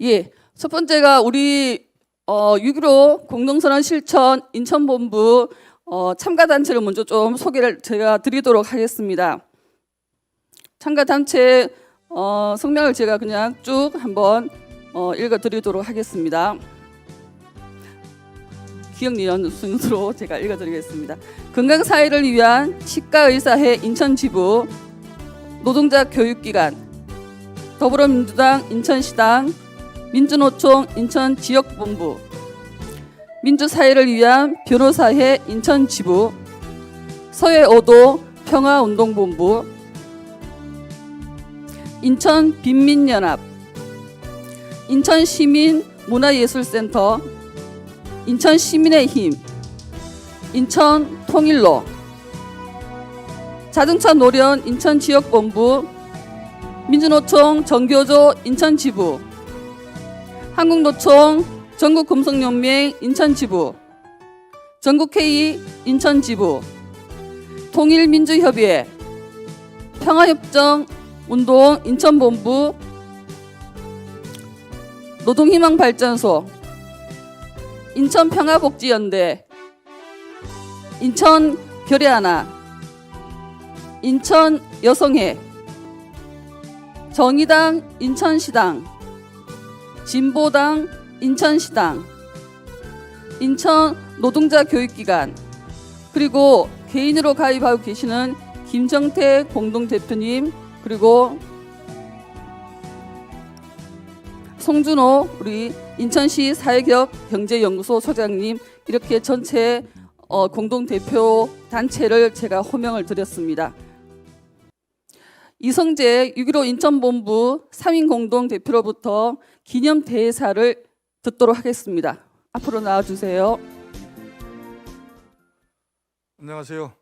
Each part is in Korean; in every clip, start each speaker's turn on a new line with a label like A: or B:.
A: 예, 첫 번째가 우리 6.15 공동선언 실천 인천본부 참가단체를 먼저 좀 소개를 제가 드리도록 하겠습니다. 참가단체 성명을 제가 그냥 쭉 한번 읽어드리도록 하겠습니다. 기억니은 순서로 제가 읽어드리겠습니다. 건강사회를 위한 치과의사회 인천지부, 노동자 교육기관, 더불어민주당 인천시당, 민주노총 인천지역본부, 민주사회를 위한 변호사회 인천지부, 서해오도 평화운동본부, 인천빈민연합, 인천시민문화예술센터, 인천시민의 힘, 인천통일로, 자동차 노련 인천지역본부, 민주노총 정교조 인천지부, 한국노총 전국금속연맹 인천지부, 전국회의 인천지부, 통일민주협의회, 평화협정운동 인천본부, 노동희망발전소, 인천평화복지연대, 인천결의하나, 인천여성회, 정의당 인천시당, 진보당 인천시당, 인천노동자교육기관, 그리고 개인으로 가입하고 계시는 김정태 공동대표님, 그리고 송준호 우리 인천시 사회개혁경제연구소 소장님, 이렇게 전체 공동대표 단체를 제가 호명을 드렸습니다. 이성재 6.15 인천본부 3인 공동대표로부터 기념대사를 듣도록 하겠습니다. 앞으로 나와주세요.
B: 안녕하세요.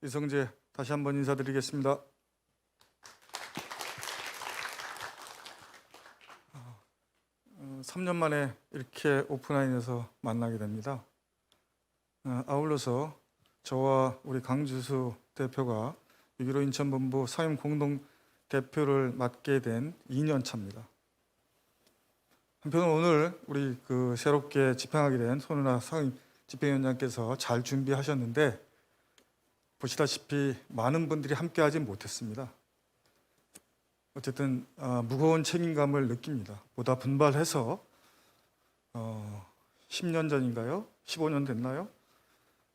B: 이성재 다시 한번 인사드리겠습니다. 3년 만에 이렇게 오프라인에서 만나게 됩니다. 아울러서 저와 우리 강주수 대표가 6.15 인천본부 사임 공동대표를 맡게 된 2년 차입니다. 한편 오늘 우리 새롭게 집행하게 된 손은아 상임 집행위원장께서 잘 준비하셨는데 보시다시피 많은 분들이 함께하지 못했습니다. 어쨌든 무거운 책임감을 느낍니다. 보다 분발해서 10년 전인가요? 15년 됐나요?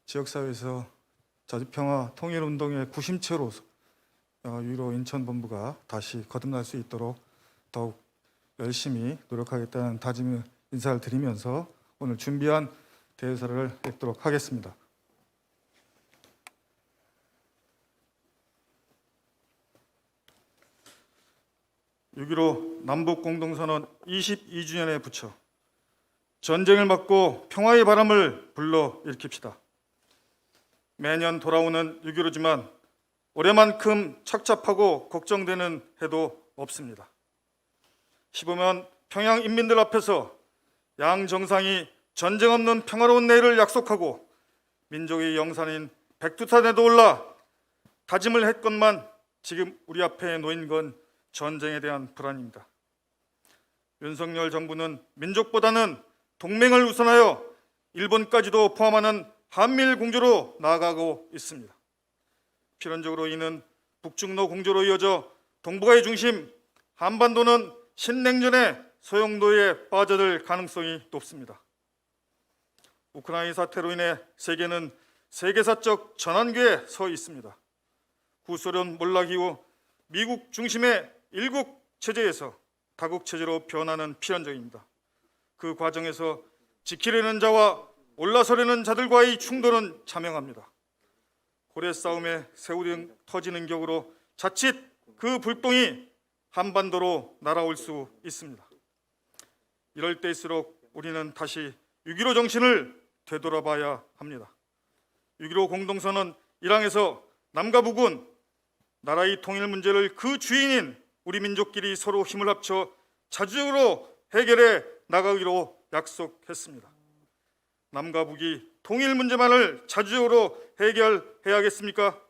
B: 지역사회에서 자주평화 통일운동의 구심체로 6.15 인천본부가 다시 거듭날 수 있도록 더욱 열심히 노력하겠다는 다짐의 인사를 드리면서 오늘 준비한 대사를 읽도록 하겠습니다. (6.15) 남북공동선언 22주년에 붙여 전쟁을 막고 평화의 바람을 불러일으킵시다. 매년 돌아오는 6.15지만 올해만큼 착잡하고 걱정되는 해도 없습니다. 15만 평양 인민들 앞에서 양 정상이 전쟁 없는 평화로운 내일을 약속하고 민족의 영산인 백두산에도 올라 다짐을 했건만 지금 우리 앞에 놓인 건 전쟁에 대한 불안입니다. 윤석열 정부는 민족보다는 동맹을 우선하여 일본까지도 포함하는 한미일 공조로 나아가고 있습니다. 필연적으로 이는 북중로 공조로 이어져 동북아의 중심 한반도는 신냉전의 소용돌이에 빠져들 가능성이 높습니다. 우크라이나 사태로 인해 세계는 세계사적 전환기에 서 있습니다. 구소련 몰락 이후 미국 중심의 일국 체제에서 다국 체제로 변하는 필연적입니다. 그 과정에서 지키려는 자와 올라서려는 자들과의 충돌은 자명합니다. 고래 싸움에 새우등 터지는 격으로 자칫 그 불똥이 한반도로 날아올 수 있습니다. 이럴 때일수록 우리는 다시 6.15 정신을 되돌아봐야 합니다. 6.15 공동선언 1항에서 남과 북은 나라의 통일 문제를 그 주인인 우리 민족끼리 서로 힘을 합쳐 자주적으로 해결해 나가기로 약속했습니다. 남과 북이 통일 문제만을 자주적으로 해결해야겠습니까?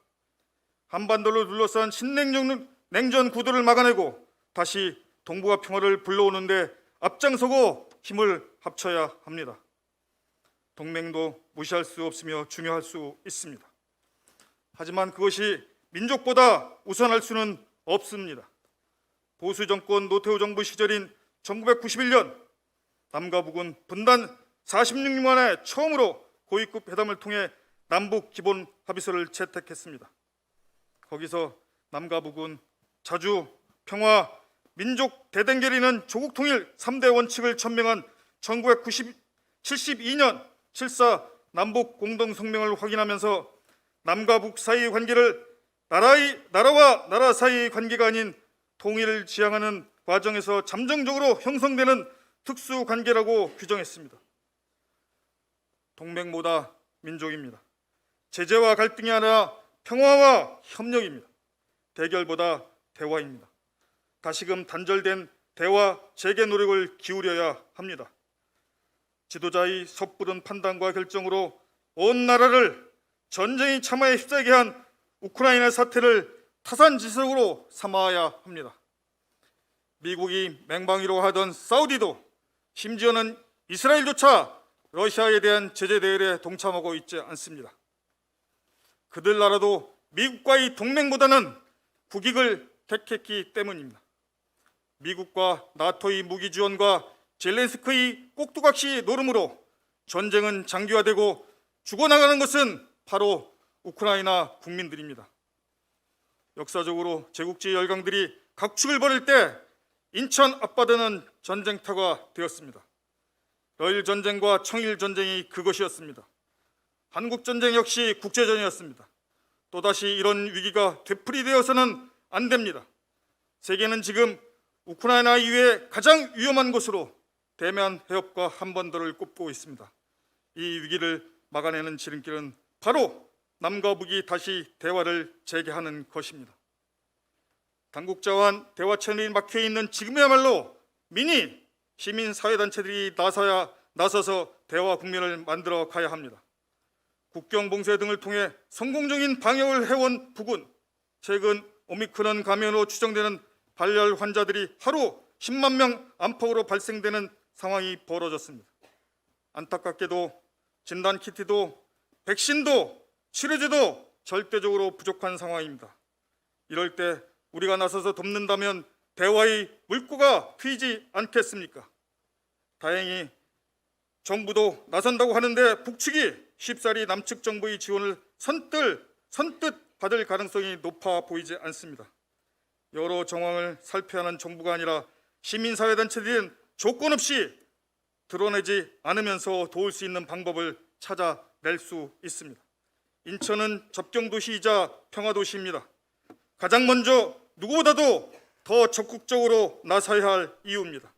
B: 한반도를 둘러싼 신냉전 구도를 막아내고 다시 동북아 평화를 불러오는데 앞장서고 힘을 합쳐야 합니다. 동맹도 무시할 수 없으며 중요할 수 있습니다. 하지만 그것이 민족보다 우선할 수는 없습니다. 보수 정권 노태우 정부 시절인 1991년 남과 북은 분단 46년 만에 처음으로 고위급 회담을 통해 남북 기본 합의서를 채택했습니다. 거기서 남과 북은 자주, 평화, 민족 대등결의는 조국 통일 3대 원칙을 천명한 1972년 7.4 남북 공동성명을 확인하면서 남과 북 사이의 관계를 나라와 나라 사이의 관계가 아닌 통일을 지향하는 과정에서 잠정적으로 형성되는 특수관계라고 규정했습니다. 동맹보다 민족입니다. 제재와 갈등이 아니라 평화와 협력입니다. 대결보다 대화입니다. 다시금 단절된 대화 재개 노력을 기울여야 합니다. 지도자의 섣부른 판단과 결정으로 온 나라를 전쟁의 참화에 휩싸이게 한 우크라이나 사태를 타산지석으로 삼아야 합니다. 미국이 맹방위로 하던 사우디도 심지어는 이스라엘조차 러시아에 대한 제재 대열에 동참하고 있지 않습니다. 그들 나라도 미국과의 동맹보다는 국익을 택했기 때문입니다. 미국과 나토의 무기 지원과 젤렌스키의 꼭두각시 노름으로 전쟁은 장기화되고 죽어나가는 것은 바로 우크라이나 국민들입니다. 역사적으로 제국주의 열강들이 각축을 벌일 때 인천 앞바다는 전쟁터가 되었습니다. 러일 전쟁과 청일 전쟁이 그것이었습니다. 한국 전쟁 역시 국제전이었습니다. 또다시 이런 위기가 되풀이되어서는 안 됩니다. 세계는 지금 우크라이나 이외에 가장 위험한 곳으로 대면 해협과 한반도를 꼽고 있습니다. 이 위기를 막아내는 지름길은 바로 남과 북이 다시 대화를 재개하는 것입니다. 당국자와 대화 채널이 막혀 있는 지금이야말로 민의 시민 사회단체들이 나서서 대화 국면을 만들어 가야 합니다. 국경 봉쇄 등을 통해 성공적인 방역을 해온 북은 최근 오미크론 감염으로 추정되는 발열 환자들이 하루 10만 명 안팎으로 발생되는 상황이 벌어졌습니다. 안타깝게도 진단키트도 백신도 치료제도 절대적으로 부족한 상황입니다. 이럴 때 우리가 나서서 돕는다면 대화의 물꼬가 트이지 않겠습니까? 다행히 정부도 나선다고 하는데 북측이 쉽사리 남측 정부의 지원을 선뜻 받을 가능성이 높아 보이지 않습니다. 여러 정황을 살펴야 하는 정부가 아니라 시민사회단체들은 조건 없이 드러내지 않으면서 도울 수 있는 방법을 찾아낼 수 있습니다. 인천은 접경도시이자 평화도시입니다. 가장 먼저 누구보다도 더 적극적으로 나서야 할 이유입니다.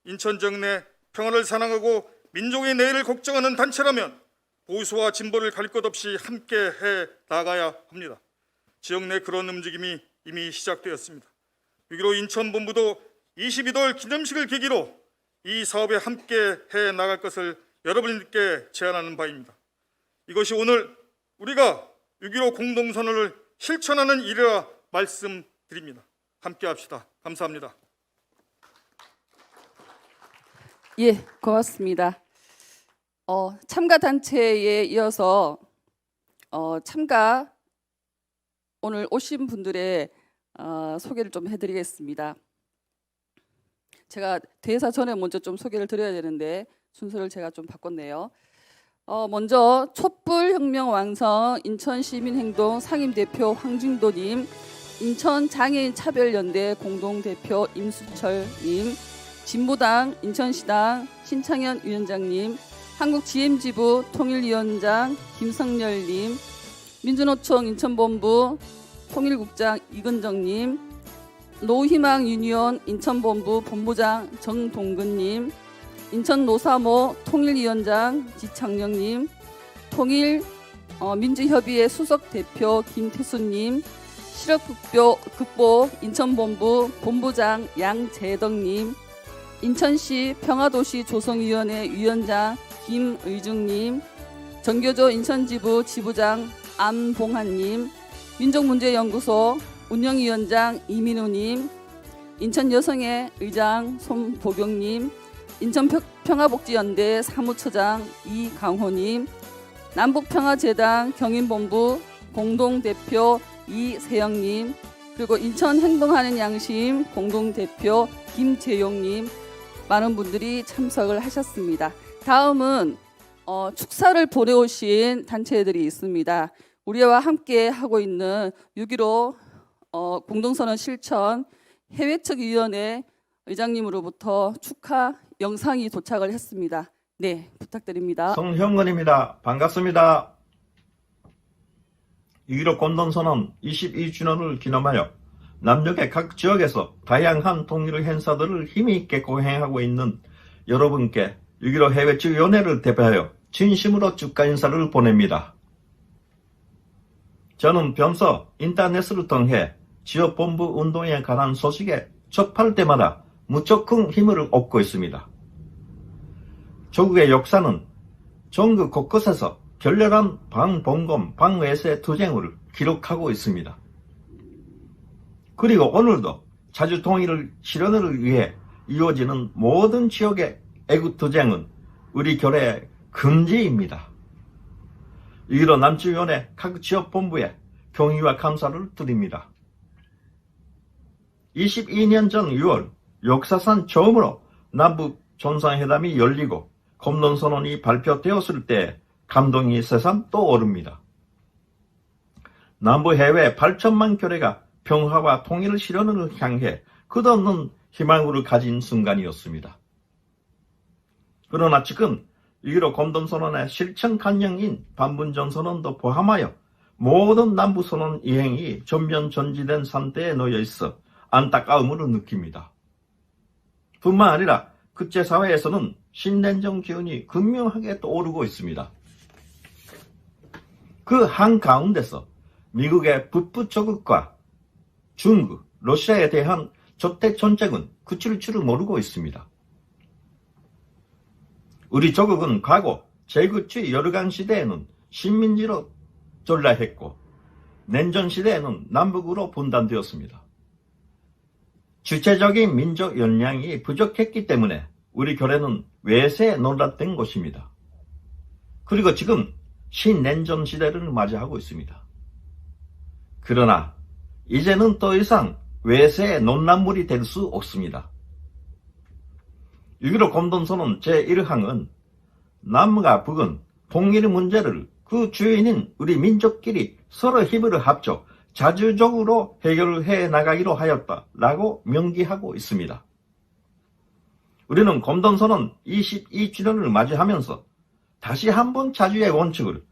B: 인천 지역 내 평화를 사랑하고 민족의 내일을 걱정하는 단체라면 보수와 진보를 가릴 것 없이 함께 해 나가야 합니다. 지역 내 그런 움직임이 이미 시작되었습니다. 6.15 인천본부도 22돌 기념식을 계기로 이 사업에 함께 해 나갈 것을 여러분께 제안하는 바입니다. 이것이 오늘 우리가 6.15 공동선언을 실천하는 일이라 말씀드립니다. 함께 합시다. 감사합니다.
A: 예, 고맙습니다. 참가 단체에 이어서 참가 오늘 오신 분들의 소개를 좀 해드리겠습니다. 제가 대사 전에 먼저 좀 소개를 드려야 되는데 순서를 제가 좀 바꿨네요. 먼저 촛불혁명 왕성 인천시민행동 상임대표 황진도님, 인천장애인차별연대 공동대표 임수철님, 진보당 인천시당 신창현 위원장님, 한국GM지부 통일위원장 김성열님, 민주노총 인천본부 통일국장 이근정님, 노희망 유니온 인천본부 본부장 정동근님, 인천노사모 통일위원장 지창영님, 통일민주협의회 수석대표 김태수님, 실업극복 인천본부 본부장 양재덕님, 인천시 평화도시 조성위원회 위원장 김의중님, 정교조 인천지부 지부장 안봉한님, 민족문제연구소 운영위원장 이민우님, 인천 여성의 의장 손보경님, 인천 평화복지연대 사무처장 이강호님, 남북평화재단 경인본부 공동대표 이세영님, 그리고 인천 행동하는 양심 공동대표 김재용님, 많은 분들이 참석을 하셨습니다. 다음은 축사를 보내오신 단체들이 있습니다. 우리와 함께 하고 있는 6.15 공동선언 실천 해외측위원회 의장님으로부터 축하 영상이 도착을 했습니다. 네, 부탁드립니다.
C: 성형근입니다. 반갑습니다. 6.15 공동선언 22주년을 기념하여 남녘의 각 지역에서 다양한 통일 행사들을 힘있게 고행하고 있는 여러분께 6.15 해외측위원회를 대표하여 진심으로 축하 인사를 보냅니다. 저는 평소 인터넷을 통해 지역본부 운동에 관한 소식에 접할 때마다 무척 큰 힘을 얻고 있습니다. 조국의 역사는 전국 곳곳에서 결렬한 방봉검, 방외세 투쟁을 기록하고 있습니다. 그리고 오늘도 자주통일을 실현을 위해 이루어지는 모든 지역의 애국투쟁은 우리 결의 금지입니다. 6.15 남측위원회 각 지역본부에 경의와 감사를 드립니다. 22년 전 6월 역사상 처음으로 남북 정상회담이 열리고 공동선언이 발표되었을 때 감동이 새삼 떠오릅니다. 남북 해외 8천만 교례가 평화와 통일 실현을 향해 끝없는 희망을 가진 순간이었습니다. 그러나 지금 6.15 공동선언의 실천 간령인 반분정선언도 포함하여 모든 남북선언 이행이 전면 전지된 상태에 놓여 있어 안타까움을 느낍니다. 뿐만 아니라 국제사회에서는 신냉전 기운이 극명하게 떠오르고 있습니다. 그 한가운데서 미국의 북부 적극과 중국, 러시아에 대한 적대 전쟁은 그칠 줄을 모르고 있습니다. 우리 조국은 과거 제국주의 여르간 시대에는 식민지로 전락했고 냉전 시대에는 남북으로 분단되었습니다. 주체적인 민족 역량이 부족했기 때문에 우리 결의는 외세에 놀랐던 것입니다. 그리고 지금 신냉전 시대를 맞이하고 있습니다. 그러나 이제는 더 이상 외세의 논란물이 될 수 없습니다. 6.15 공동선언 제1항은 남과 북은 통일 문제를 그 주인인 우리 민족끼리 서로 힘을 합쳐 자주적으로 해결해 나가기로 하였다라고 명기하고 있습니다. 우리는 공동선언 22주년을 맞이하면서 다시 한번 자주의 원칙을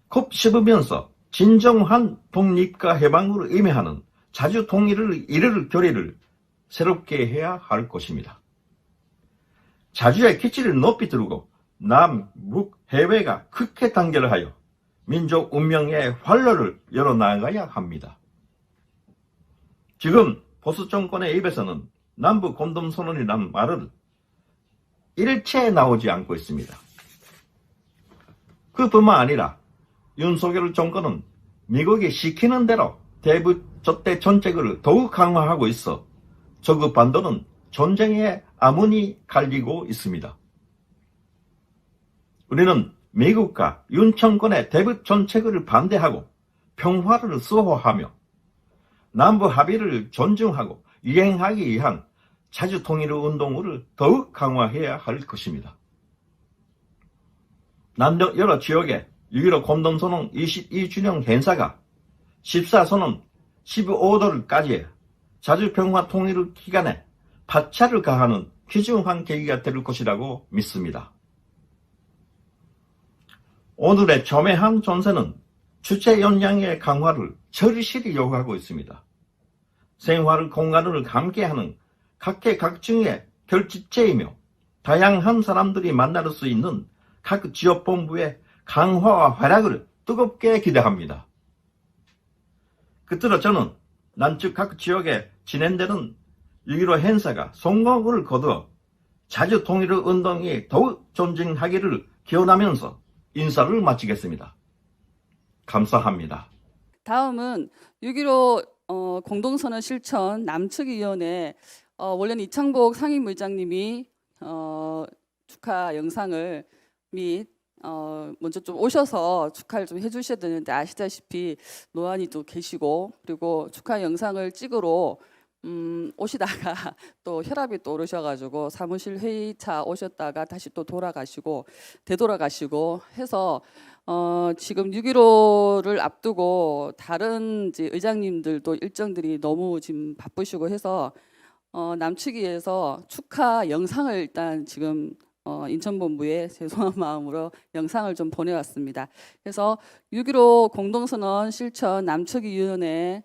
C: 곱씹으면서 진정한 독립과 해방으로 의미하는 자주 통일을 이룰 결의를 새롭게 해야 할 것입니다. 자주의 기치를 높이 들고 남, 북, 해외가 크게 단결하여 민족 운명의 활로를 열어나가야 합니다. 지금 보수 정권의 입에서는 남북 공동선언이란 말을 일체 나오지 않고 있습니다. 그뿐만 아니라 윤석열 정권은 미국이 시키는 대로 대북 적대 정책을 더욱 강화하고 있어 저국 반도는 전쟁의 암문이 갈리고 있습니다. 우리는 미국과 윤 정권의 대북 정책을 반대하고 평화를 수호하며 남북 합의를 존중하고 이행하기 위한 자주통일 운동을 더욱 강화해야 할 것입니다. 남북 여러 지역의 6.15 공동선언 22주년 행사가 14선언 15도를까지의 자주평화 통일 기간에 박차를 가하는 귀중한 계기가 될 것이라고 믿습니다. 오늘의 첨예한 전세는 주체 역량의 강화를 절실히 요구하고 있습니다. 생활 공간을 함께하는 각계각층의 결집체이며 다양한 사람들이 만날 수 있는 각 지역본부의 강화와 활약을 뜨겁게 기대합니다. 끝으로 저는 남측 각 지역에 진행되는 6.15 행사가 성공을 거두어 자주통일 운동이 더욱 존진하기를 기원하면서 인사를 마치겠습니다. 감사합니다.
A: 다음은 6.15 공동선언 실천 남측위원회 원래는 이창복 상임의장님이 축하 영상을 및 먼저 좀 오셔서 축하를 좀 해주셔야 되는데 아시다시피 노안이 또 계시고 그리고 축하 영상을 찍으러 오시다가 또 혈압이 또 오르셔가지고 사무실 회의차 오셨다가 다시 또 되돌아가시고 해서 지금 6.15를 앞두고 다른 이제 의장님들도 일정들이 너무 지금 바쁘시고 해서 남측위에서 축하 영상을 일단 지금 인천본부에 죄송한 마음으로 영상을 좀 보내왔습니다. 그래서 6.15 공동선언 실천 남측위원회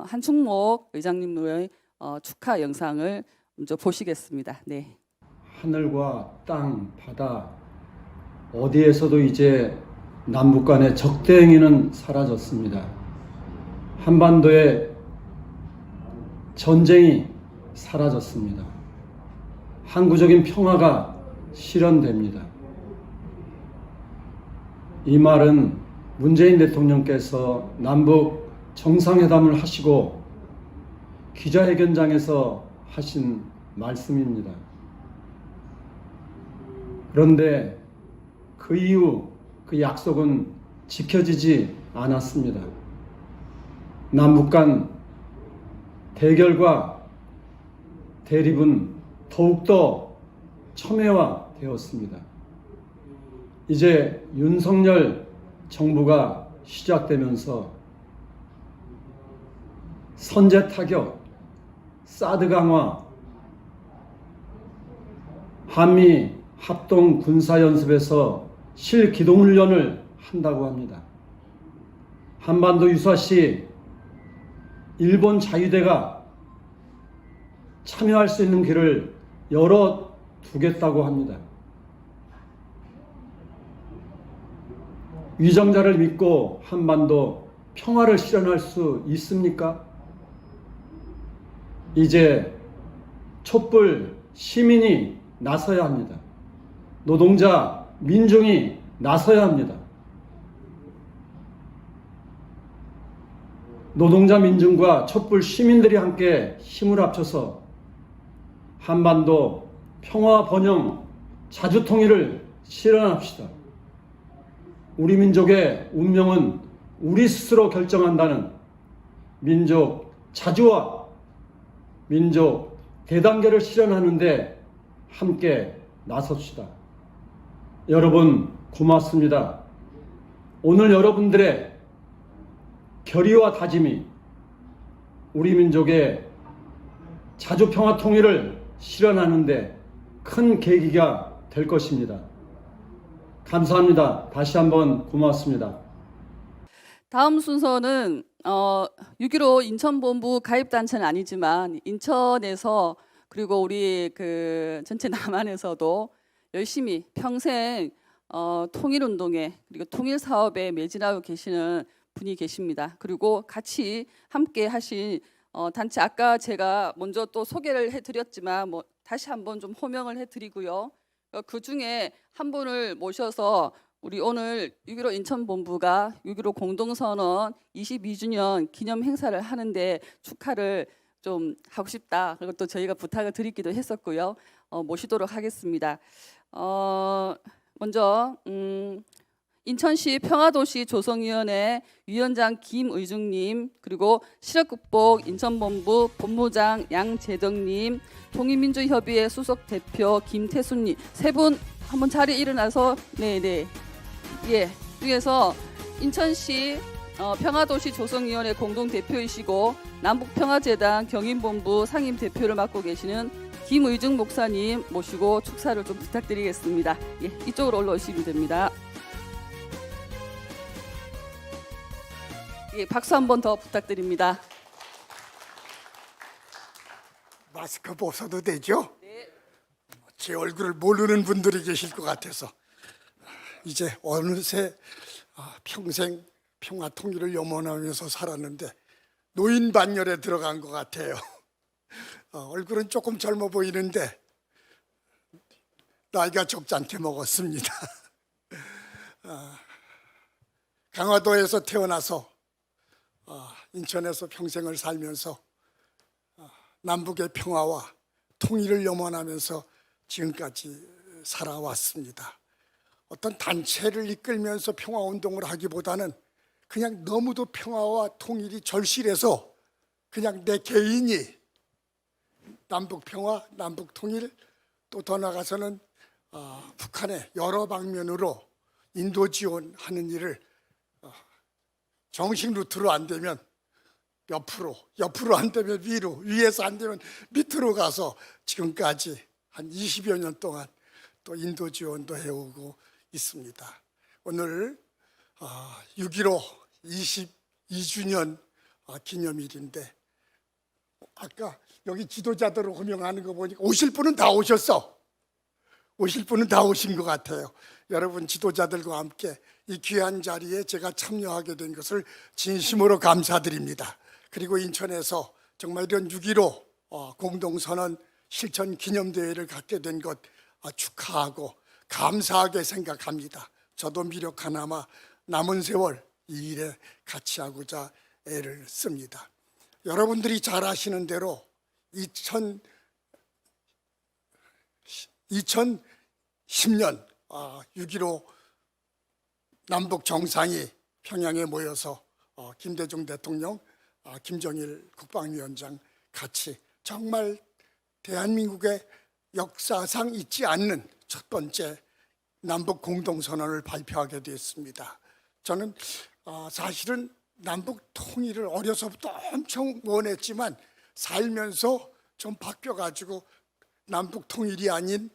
A: 한충목 의장님의 축하 영상을 먼저 보시겠습니다. 네.
D: 하늘과 땅, 바다 어디에서도 이제 남북 간의 적대 행위는 사라졌습니다. 한반도의 전쟁이 사라졌습니다. 항구적인 평화가 실현됩니다. 이 말은 문재인 대통령께서 남북 정상회담을 하시고 기자회견장에서 하신 말씀입니다. 그런데 그 이후 그 약속은 지켜지지 않았습니다. 남북 간 대결과 대립은 더욱더 첨예화되었습니다. 이제 윤석열 정부가 시작되면서 선제 타격, 사드 강화, 한미 합동 군사연습에서 실기동훈련을 한다고 합니다. 한반도 유사시 일본 자위대가 참여할 수 있는 길을 열어두겠다고 합니다. 위정자를 믿고 한반도 평화를 실현할 수 있습니까? 이제 촛불 시민이 나서야 합니다. 노동자, 민중이 나서야 합니다. 노동자, 민중과 촛불 시민들이 함께 힘을 합쳐서 한반도 평화 번영 자주통일을 실현합시다. 우리 민족의 운명은 우리 스스로 결정한다는 민족 자주와 민족 대단계를 실현하는 데 함께 나섭시다. 여러분 고맙습니다. 오늘 여러분들의 결의와 다짐이 우리 민족의 자주평화 통일을 실현하는 데 큰 계기가 될 것입니다. 감사합니다. 다시 한번 고맙습니다.
A: 다음 순서는 6.15 인천본부 가입단체는 아니지만 인천에서 그리고 우리 그 전체 남한에서도 열심히 평생 통일운동에 그리고 통일사업에 매진하고 계시는 분이 계십니다. 그리고 같이 함께 하신 단체 아까 제가 먼저 또 소개를 해드렸지만 뭐 다시 한번 좀 호명을 해드리고요. 그 중에 한 분을 모셔서 우리 오늘 6.15 인천본부가 6.15 공동선언 22주년 기념 행사를 하는데 축하를 좀 하고 싶다. 그리고 또 저희가 부탁을 드리기도 했었고요. 모시도록 하겠습니다. 먼저 인천시 평화도시 조성위원회 위원장 김의중님, 그리고 실업극복 인천본부 본부장 양재덕님, 통일민주협의회 수석 대표 김태순님 세 분 한번 자리에 일어나서 중에서 인천시 평화도시 조성위원회 공동대표이시고 남북평화재단 경인본부 상임대표를 맡고 계시는 김의중 목사님 모시고 축사를 좀 부탁드리겠습니다. 이쪽으로 올라오시면 됩니다. 박수 한 번 더 부탁드립니다.
E: 마스크 벗어도 되죠?
A: 네.
E: 제 얼굴을 모르는 분들이 계실 것 같아서 이제 어느새 평생 평화 통일을 염원하면서 살았는데 노인 반열에 들어간 것 같아요. 얼굴은 조금 젊어 보이는데 나이가 적잖게 먹었습니다. 강화도에서 태어나서 인천에서 평생을 살면서 남북의 평화와 통일을 염원하면서 지금까지 살아왔습니다. 어떤 단체를 이끌면서 평화운동을 하기보다는 그냥 너무도 평화와 통일이 절실해서 그냥 내 개인이 남북 평화, 남북 통일, 또 더 나아가서는 북한의 여러 방면으로 인도 지원하는 일을 정식 루트로 안 되면 옆으로 안 되면 위로, 위에서 안 되면 밑으로 가서 지금까지 한 20여 년 동안 또 인도 지원도 해오고 있습니다. 오늘 6.15 22주년 기념일인데 아까 여기 지도자들을 호명하는 거 보니까 오실 분은 다 오셨어. 오실 분은 다 오신 것 같아요. 여러분 지도자들과 함께 이 귀한 자리에 제가 참여하게 된 것을 진심으로 감사드립니다. 그리고 인천에서 정말 이런 6.15 공동선언 실천 기념대회를 갖게 된 것 축하하고 감사하게 생각합니다. 저도 미력 하나마 남은 세월 이 일에 같이 하고자 애를 씁니다. 여러분들이 잘 아시는 대로 2010년 6.15 남북 정상이 평양에 모여서 김대중 대통령, 김정일 국방위원장 같이 정말 대한민국의 역사상 잊지 않는 첫 번째 남북 공동선언을 발표하게 됐습니다. 저는 사실은 남북 통일을 어려서부터 엄청 원했지만 살면서 좀 바뀌어가지고 남북 통일이 아닌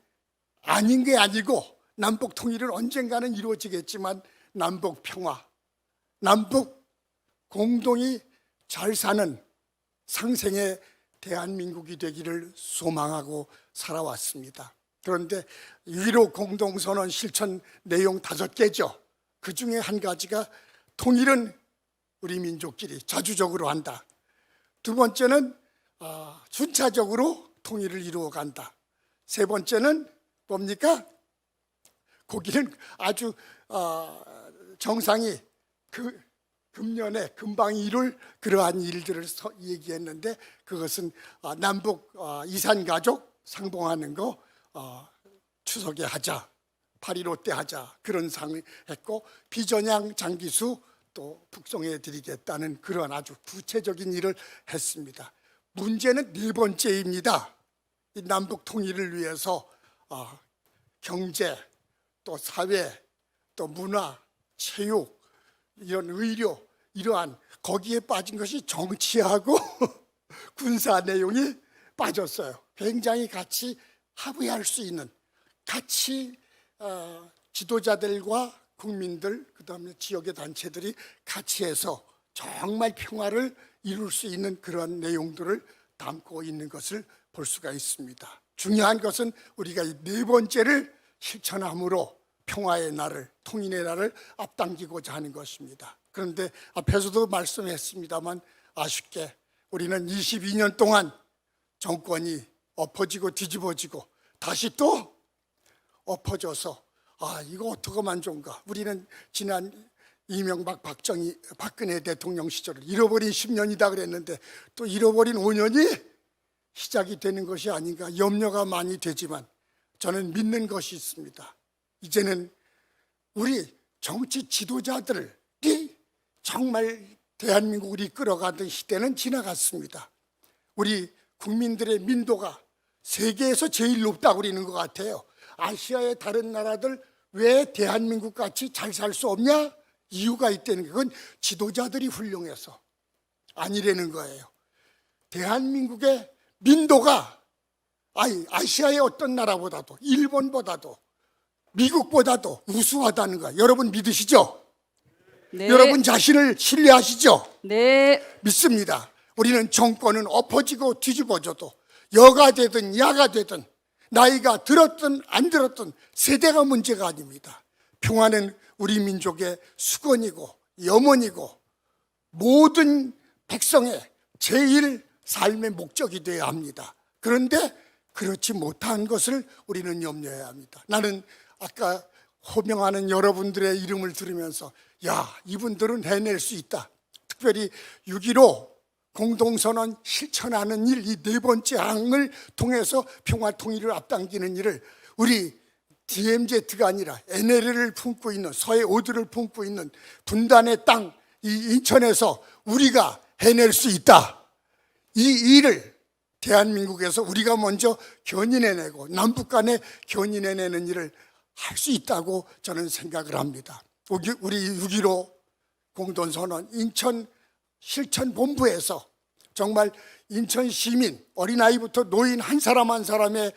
E: 게 아니고 남북 통일은 언젠가는 이루어지겠지만 남북 평화, 남북 공동이 잘 사는 상생의 대한민국이 되기를 소망하고 살아왔습니다. 그런데 6.15 공동선언 실천 내용 5개죠. 그 중에 한 가지가 통일은 우리 민족끼리 자주적으로 한다. 두 번째는 순차적으로 통일을 이루어간다. 세 번째는 뭡니까? 거기는 아주 정상이 금년에 금방 이룰 그러한 일들을 얘기했는데 그것은 남북 이산가족 상봉하는 거 추석에 하자, 8.15 때 하자 그런 상을 했고 비전향 장기수 또 북송해 드리겠다는 그런 아주 구체적인 일을 했습니다. 문제는 네 번째입니다. 이 남북 통일을 위해서 경제, 또 사회, 또 문화, 체육, 이런 의료 이러한 거기에 빠진 것이 정치하고 군사 내용이 빠졌어요. 굉장히 같이 합의할 수 있는 같이 지도자들과 국민들 그다음에 지역의 단체들이 같이 해서 정말 평화를 이룰 수 있는 그런 내용들을 담고 있는 것을 볼 수가 있습니다. 중요한 것은 우리가 이 네 번째를 실천함으로 평화의 날을, 통일의 날을 앞당기고자 하는 것입니다. 그런데 앞에서도 말씀했습니다만 아쉽게 우리는 22년 동안 정권이 엎어지고 뒤집어지고 다시 또 엎어져서 이거 어떻게 하면 좋은가. 우리는 지난 이명박 박근혜 대통령 시절을 잃어버린 10년이다 그랬는데 또 잃어버린 5년이 시작이 되는 것이 아닌가 염려가 많이 되지만 저는 믿는 것이 있습니다. 이제는 우리 정치 지도자들이 정말 대한민국을 이끌어가던 시대는 지나갔습니다. 우리 국민들의 민도가 세계에서 제일 높다고 그러는 것 같아요. 아시아의 다른 나라들 왜 대한민국 같이 잘 살 수 없냐? 이유가 있다는 게 그건 지도자들이 훌륭해서 아니라는 거예요. 대한민국의 민도가 아시아의 어떤 나라보다도 일본보다도 미국보다도 우수하다는 거야. 여러분 믿으시죠?
A: 네.
E: 여러분 자신을 신뢰하시죠?
A: 네.
E: 믿습니다. 우리는 정권은 엎어지고 뒤집어져도 여가 되든 야가 되든 나이가 들었든 안 들었든 세대가 문제가 아닙니다. 평화는 우리 민족의 수건이고 염원이고 모든 백성의 제일 삶의 목적이 되어야 합니다. 그런데 그렇지 못한 것을 우리는 염려해야 합니다. 나는 아까 호명하는 여러분들의 이름을 들으면서 이분들은 해낼 수 있다. 특별히 6.15 공동선언 실천하는 일, 이 네 번째 항을 통해서 평화 통일을 앞당기는 일을 우리 DMZ가 아니라 NLL을 품고 있는, 서해 5도를 품고 있는 분단의 땅, 이 인천에서 우리가 해낼 수 있다. 이 일을 대한민국에서 우리가 먼저 견인해내고 남북 간에 견인해내는 일을 할 수 있다고 저는 생각을 합니다. 우리 6.15 공동선언 인천 실천본부에서 정말 인천 시민, 어린아이부터 노인 한 사람 한 사람의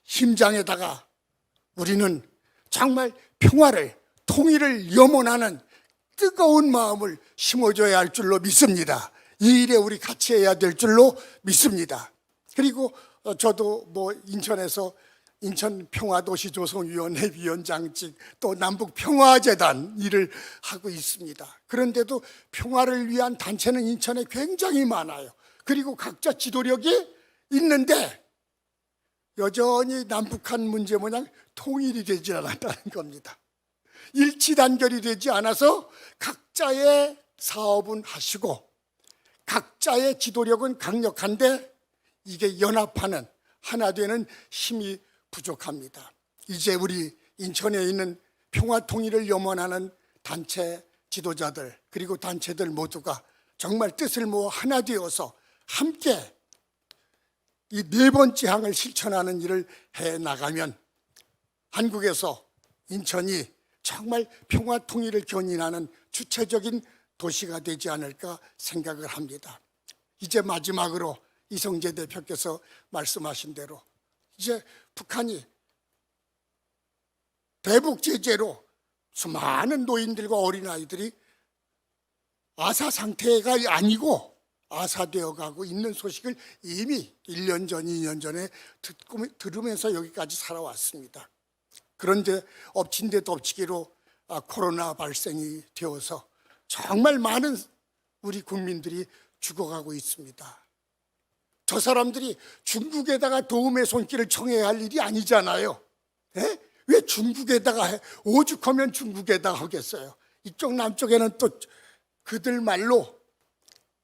E: 심장에다가 우리는 정말 평화를, 통일을 염원하는 뜨거운 마음을 심어줘야 할 줄로 믿습니다. 이 일에 우리 같이 해야 될 줄로 믿습니다. 그리고 저도 뭐 인천에서 인천평화도시조성위원회 위원장직, 또 남북평화재단 일을 하고 있습니다. 그런데도 평화를 위한 단체는 인천에 굉장히 많아요. 그리고 각자 지도력이 있는데 여전히 남북한 문제 모양 통일이 되지 않았다는 겁니다. 일치단결이 되지 않아서 각자의 사업은 하시고 각자의 지도력은 강력한데 이게 연합하는, 하나 되는 힘이 부족합니다. 이제 우리 인천에 있는 평화 통일을 염원하는 단체 지도자들, 그리고 단체들 모두가 정말 뜻을 모아 하나 되어서 함께 이 네 번째 항을 실천하는 일을 해 나가면 한국에서 인천이 정말 평화 통일을 견인하는 주체적인 도시가 되지 않을까 생각을 합니다. 이제 마지막으로 이성재 대표께서 말씀하신 대로 이제 북한이 대북 제재로 수많은 노인들과 어린아이들이 아사 상태가 아니고 아사되어 가고 있는 소식을 이미 1년 전, 2년 전에 들으면서 여기까지 살아왔습니다. 그런데 엎친 데 덮치기로 코로나 발생이 되어서 정말 많은 우리 국민들이 죽어가고 있습니다. 저 사람들이 중국에다가 도움의 손길을 청해야 할 일이 아니잖아요. 에? 왜 중국에다가 오죽하면 중국에다가 하겠어요. 이쪽 남쪽에는 또 그들 말로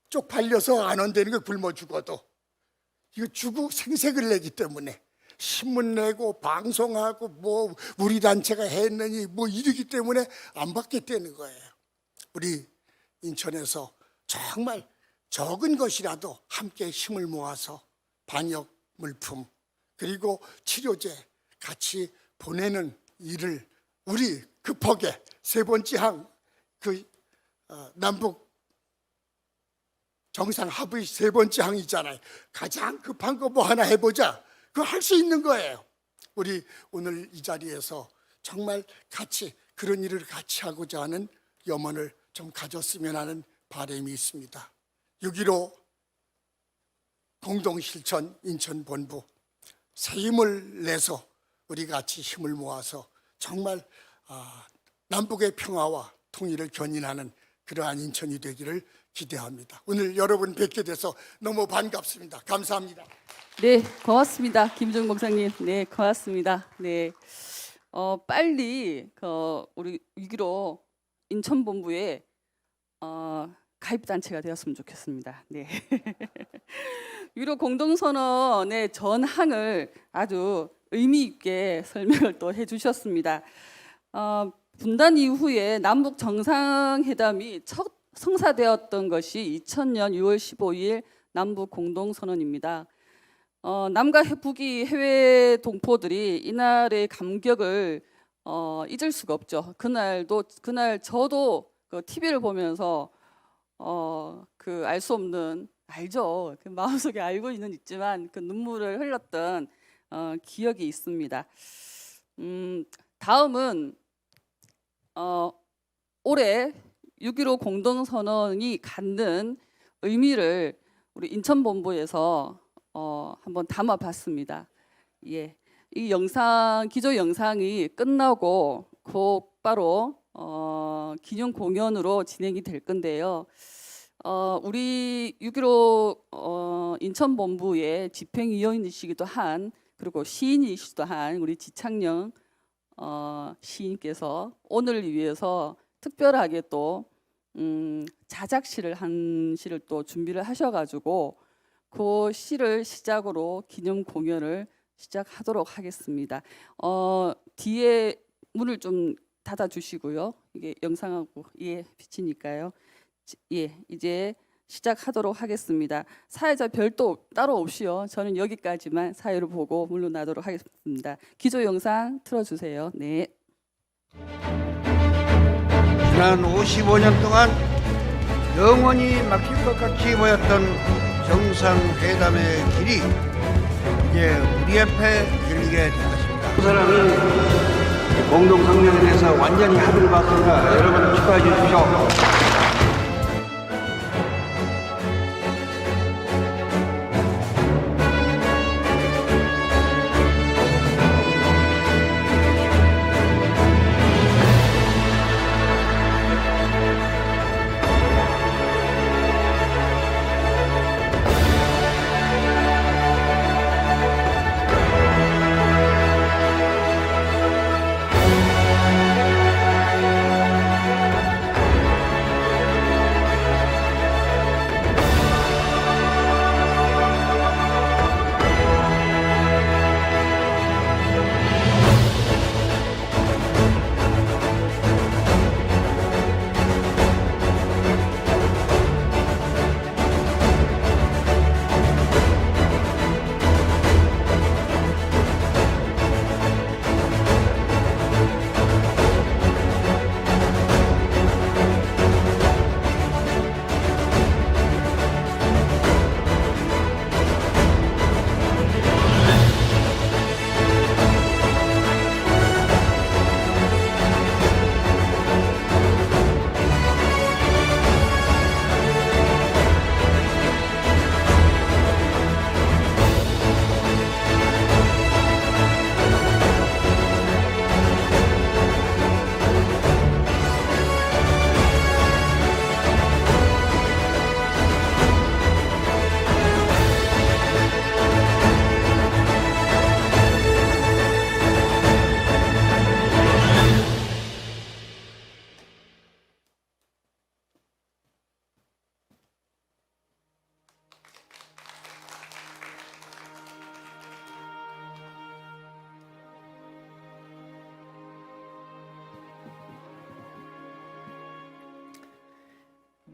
E: 쪽팔려서 안 온다는 게 굶어 죽어도 이거 주고 생색을 내기 때문에 신문 내고 방송하고 뭐 우리 단체가 했느니 뭐 이러기 때문에 안 받겠다는 거예요. 우리 인천에서 정말 적은 것이라도 함께 힘을 모아서 방역 물품 그리고 치료제 같이 보내는 일을 우리 급하게 세 번째 항 남북 정상 합의 세 번째 항이잖아요. 가장 급한 거 뭐 하나 해보자. 그거 할 수 있는 거예요. 우리 오늘 이 자리에서 정말 같이 그런 일을 같이 하고자 하는 염원을 좀 가졌으면 하는 바람이 있습니다. 6.15 공동실천 인천본부 새 힘을 내서 우리 같이 힘을 모아서 정말 남북의 평화와 통일을 견인하는 그러한 인천이 되기를 기대합니다. 오늘 여러분 뵙게 돼서 너무 반갑습니다. 감사합니다.
A: 네, 고맙습니다. 김준 목사님. 네, 고맙습니다. 네, 빨리 우리 6.15 인천본부에 가입 단체가 되었으면 좋겠습니다. 네, 6.15 공동선언의 전항을 아주 의미 있게 설명을 또 해주셨습니다. 분단 이후에 남북 정상회담이 첫 성사되었던 것이 2000년 6월 15일 남북 공동선언입니다. 남과 북이 해외 동포들이 이날의 감격을 잊을 수가 없죠. 그날 저도 TV를 보면서 알 수 없는, 알죠. 그 마음속에 알고는 있지만 그 눈물을 흘렸던 기억이 있습니다. 다음은 올해 6.15 공동선언이 갖는 의미를 우리 인천본부에서 한번 담아봤습니다. 예, 이 기조 영상이 끝나고 곧바로 기념 공연으로 진행이 될 건데요. 우리 6.15 인천본부의 집행위원이시기도 한, 그리고 시인이시기도 한 우리 지창영 시인께서 오늘을 위해서 특별하게 또 자작시를 한 시를 또 준비를 하셔가지고 그 시를 시작으로 기념 공연을 시작하도록 하겠습니다. 뒤에 문을 좀 닫아주시고요. 이게 영상하고 비치니까요. 이제 시작하도록 하겠습니다. 사회자 별도 따로 없이요. 저는 여기까지만 사회를 보고 물러나도록 하겠습니다. 기조 영상 틀어주세요. 네.
F: 지난 55년 동안 영원히 막힐 것 같이 보였던 정상회담의 길이 이제 우리 앞에 열리게 될 것입니다.
G: 두 사람이 공동 성명에 대해서 완전히 합의를 봤습니다. 여러분 축하해 주십시오.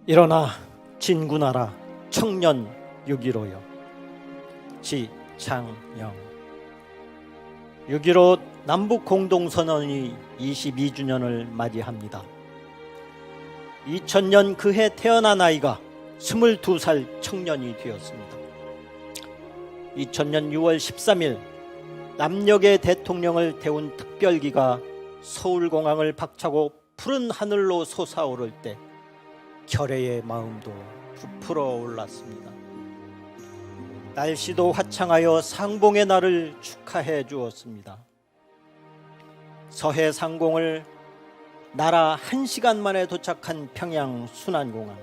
H: 일어나 진군하라 청년 6.15여. 지창영. 6.15 남북공동선언이 22주년을 맞이합니다. 2000년 그해 태어난 아이가 22살 청년이 되었습니다. 2000년 6월 13일 남녘의 대통령을 태운 특별기가 서울공항을 박차고 푸른 하늘로 솟아오를 때 결의의 마음도 부풀어 올랐습니다. 날씨도 화창하여 상봉의 날을 축하해 주었습니다. 서해 상공을 날아 1시간 만에 도착한 평양 순안공항.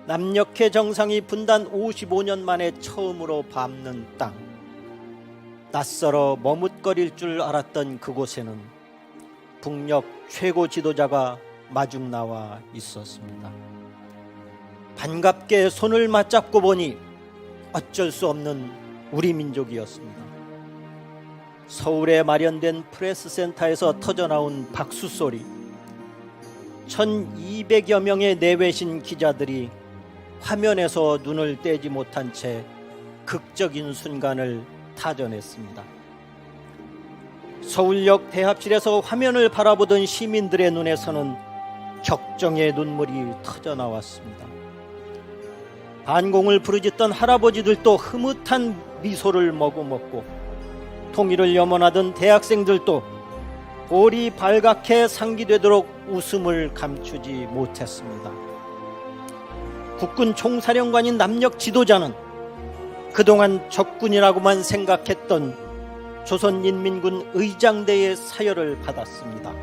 H: 남녘의 정상이 분단 55년 만에 처음으로 밟는 땅. 낯설어 머뭇거릴 줄 알았던 그곳에는 북녘 최고 지도자가 마중 나와 있었습니다. 반갑게 손을 맞잡고 보니 어쩔 수 없는 우리 민족이었습니다. 서울에 마련된 프레스센터에서 터져나온 박수 소리, 1200여 명의 내외신 기자들이 화면에서 눈을 떼지 못한 채 극적인 순간을 타전했습니다. 서울역 대합실에서 화면을 바라보던 시민들의 눈에서는 격정의 눈물이 터져나왔습니다. 반공을 부르짖던 할아버지들도 흐뭇한 미소를 머금었고, 통일을 염원하던 대학생들도 볼이 발갛게 상기되도록 웃음을 감추지 못했습니다. 국군 총사령관인 남녘 지도자는 그동안 적군이라고만 생각했던 조선인민군 의장대의 사열을 받았습니다.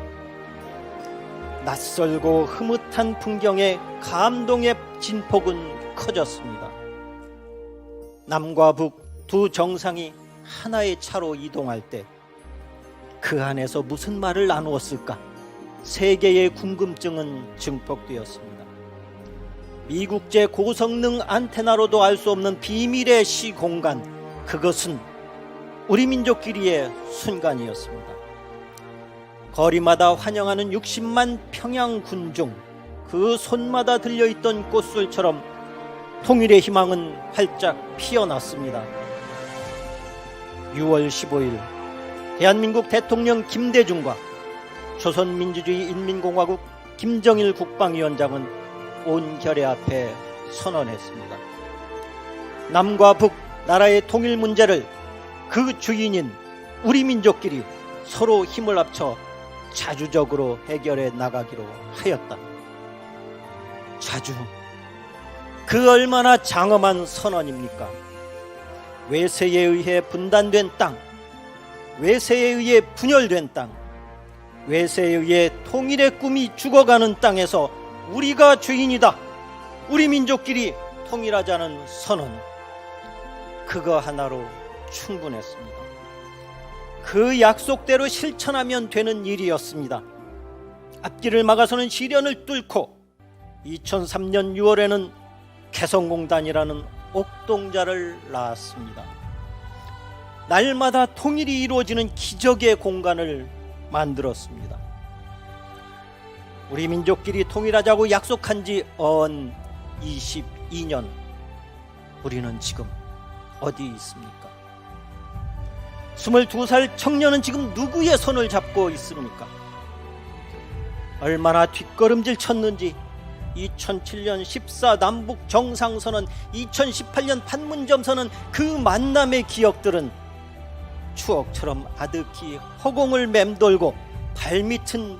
H: 낯설고 흐뭇한 풍경에 감동의 진폭은 커졌습니다. 남과 북 두 정상이 하나의 차로 이동할 때 그 안에서 무슨 말을 나누었을까? 세계의 궁금증은 증폭되었습니다. 미국제 고성능 안테나로도 알 수 없는 비밀의 시공간, 그것은 우리 민족끼리의 순간이었습니다. 거리마다 환영하는 60만 평양 군중, 그 손마다 들려있던 꽃술처럼 통일의 희망은 활짝 피어났습니다. 6월 15일 대한민국 대통령 김대중과 조선민주주의 인민공화국 김정일 국방위원장은 온 결의 앞에 선언했습니다. 남과 북 나라의 통일 문제를 그 주인인 우리 민족끼리 서로 힘을 합쳐 자주적으로 해결해 나가기로 하였다. 자주, 그 얼마나 장엄한 선언입니까? 외세에 의해 분단된 땅, 외세에 의해 분열된 땅, 외세에 의해 통일의 꿈이 죽어가는 땅에서 우리가 주인이다, 우리 민족끼리 통일하자는 선언, 그거 하나로 충분했습니다. 그 약속대로 실천하면 되는 일이었습니다. 앞길을 막아서는 시련을 뚫고 2003년 6월에는 개성공단이라는 옥동자를 낳았습니다. 날마다 통일이 이루어지는 기적의 공간을 만들었습니다. 우리 민족끼리 통일하자고 약속한 지 언 22년. 우리는 지금 어디 있습니까? 22살 청년은 지금 누구의 손을 잡고 있습니까? 얼마나 뒷걸음질 쳤는지 2007년 14 남북 정상선언, 2018년 판문점선언, 그 만남의 기억들은 추억처럼 아득히 허공을 맴돌고 발밑은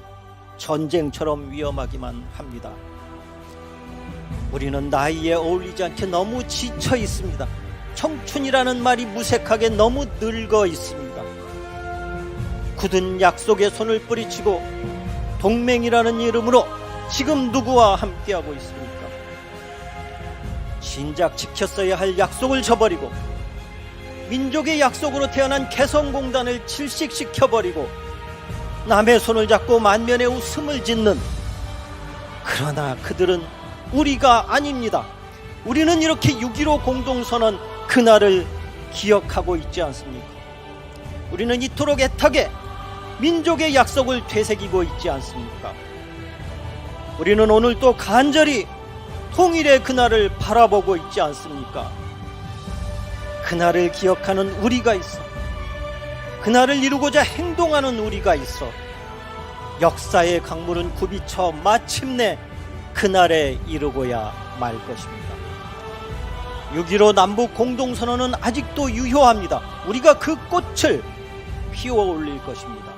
H: 전쟁처럼 위험하기만 합니다. 우리는 나이에 어울리지 않게 너무 지쳐 있습니다. 청춘이라는 말이 무색하게 너무 늙어 있습니다. 굳은 약속에 손을 뿌리치고 동맹이라는 이름으로 지금 누구와 함께하고 있습니까? 진작 지켰어야 할 약속을 저버리고 민족의 약속으로 태어난 개성공단을 질식시켜버리고 남의 손을 잡고 만면에 웃음을 짓는, 그러나 그들은 우리가 아닙니다. 우리는 이렇게 6.15 공동선언 그날을 기억하고 있지 않습니까? 우리는 이토록 애타게 민족의 약속을 되새기고 있지 않습니까? 우리는 오늘 또 간절히 통일의 그날을 바라보고 있지 않습니까? 그날을 기억하는 우리가 있어, 그날을 이루고자 행동하는 우리가 있어, 역사의 강물은 굽이쳐 마침내 그날에 이르고야 말 것입니다. 6.15 남북 공동선언은 아직도 유효합니다. 우리가 그 꽃을 피워 올릴 것입니다.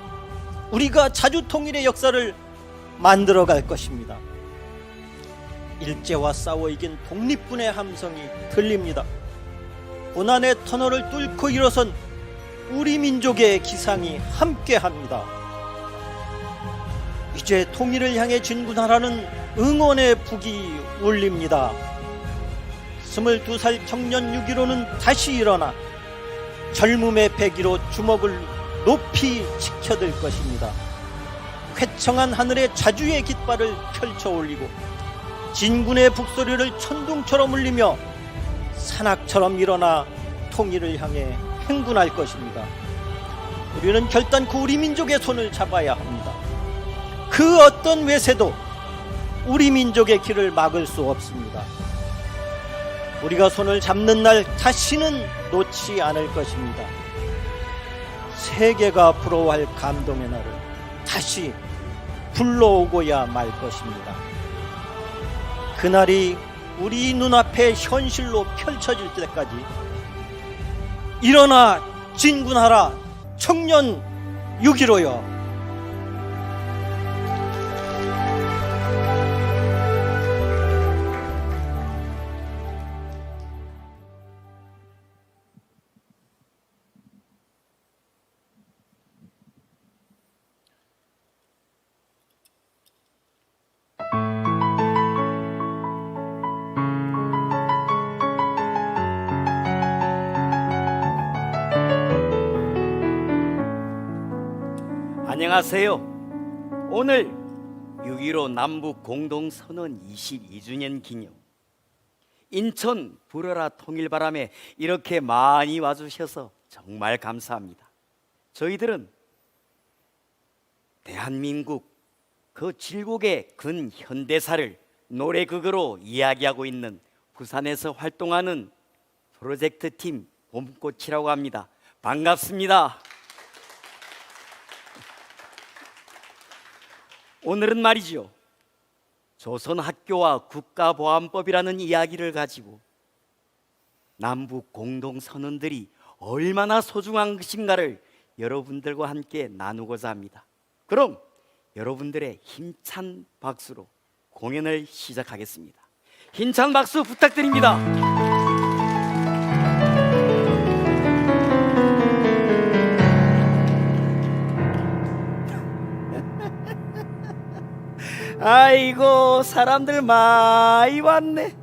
H: 우리가 자주통일의 역사를 만들어갈 것입니다. 일제와 싸워 이긴 독립군의 함성이 들립니다. 고난의 터널을 뚫고 일어선 우리 민족의 기상이 함께합니다. 이제 통일을 향해 진군하라는 응원의 북이 울립니다. 22살 청년 6.15는 다시 일어나 젊음의 배기로 주먹을 높이 치켜들 것입니다. 쾌청한 하늘에 자주의 깃발을 펼쳐 올리고 진군의 북소리를 천둥처럼 울리며 산악처럼 일어나 통일을 향해 행군할 것입니다. 우리는 결단코 우리 민족의 손을 잡아야 합니다. 그 어떤 외세도 우리 민족의 길을 막을 수 없습니다. 우리가 손을 잡는 날 다시는 놓지 않을 것입니다. 세계가 부러워할 감동의 날을 다시 불러오고야 말 것입니다. 그날이 우리 눈앞에 현실로 펼쳐질 때까지 일어나 진군하라 청년 6.15여.
I: 안녕하세요. 오늘 6.15 남북 공동선언 22주년 기념, 인천 불어라 통일바람에 이렇게 많이 와주셔서 정말 감사합니다. 저희들은 대한민국 그 질곡의 근현대사를 노래극으로 이야기하고 있는 부산에서 활동하는 프로젝트 팀 봄꽃이라고 합니다. 반갑습니다. 오늘은 말이죠, 조선학교와 국가보안법이라는 이야기를 가지고 남북 공동선언들이 얼마나 소중한 것인가를 여러분들과 함께 나누고자 합니다. 그럼 여러분들의 힘찬 박수로 공연을 시작하겠습니다. 힘찬 박수 부탁드립니다. 아이고, 사람들 많이 왔네.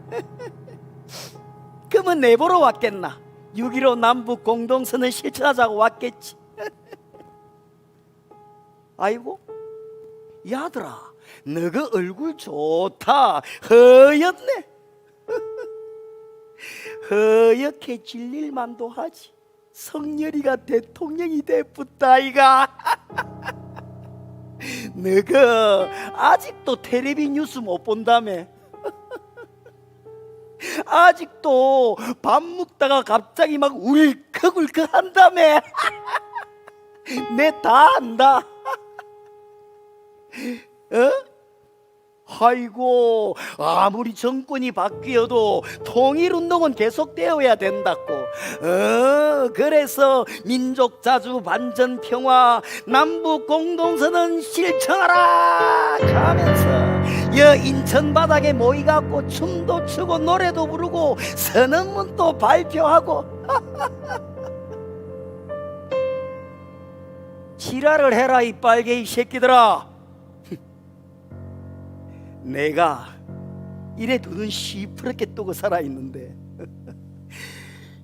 I: 그러면 내보러 왔겠나? 6.15 남북 공동선언 실천하자고 왔겠지. 아이고, 야들아, 너가 얼굴 좋다. 허옇네. 허옇게 질릴만도 하지. 성렬이가 대통령이 됐다 이가. 너가 아직도 텔레비 뉴스 못 본다며. 아직도 밥 먹다가 갑자기 막 울컥울컥 한다며. 내 다 안다. 어? 아이고, 아무리 정권이 바뀌어도 통일운동은 계속되어야 된다고. 그래서 민족자주 반전평화 남북 공동선언 실천하라 하면서 여 인천 바닥에 모이갖고 춤도 추고 노래도 부르고 선언문도 발표하고. 지랄을 해라 이 빨개 이 새끼들아. 내가 이래 눈은 시퍼렇게 뜨고 살아있는데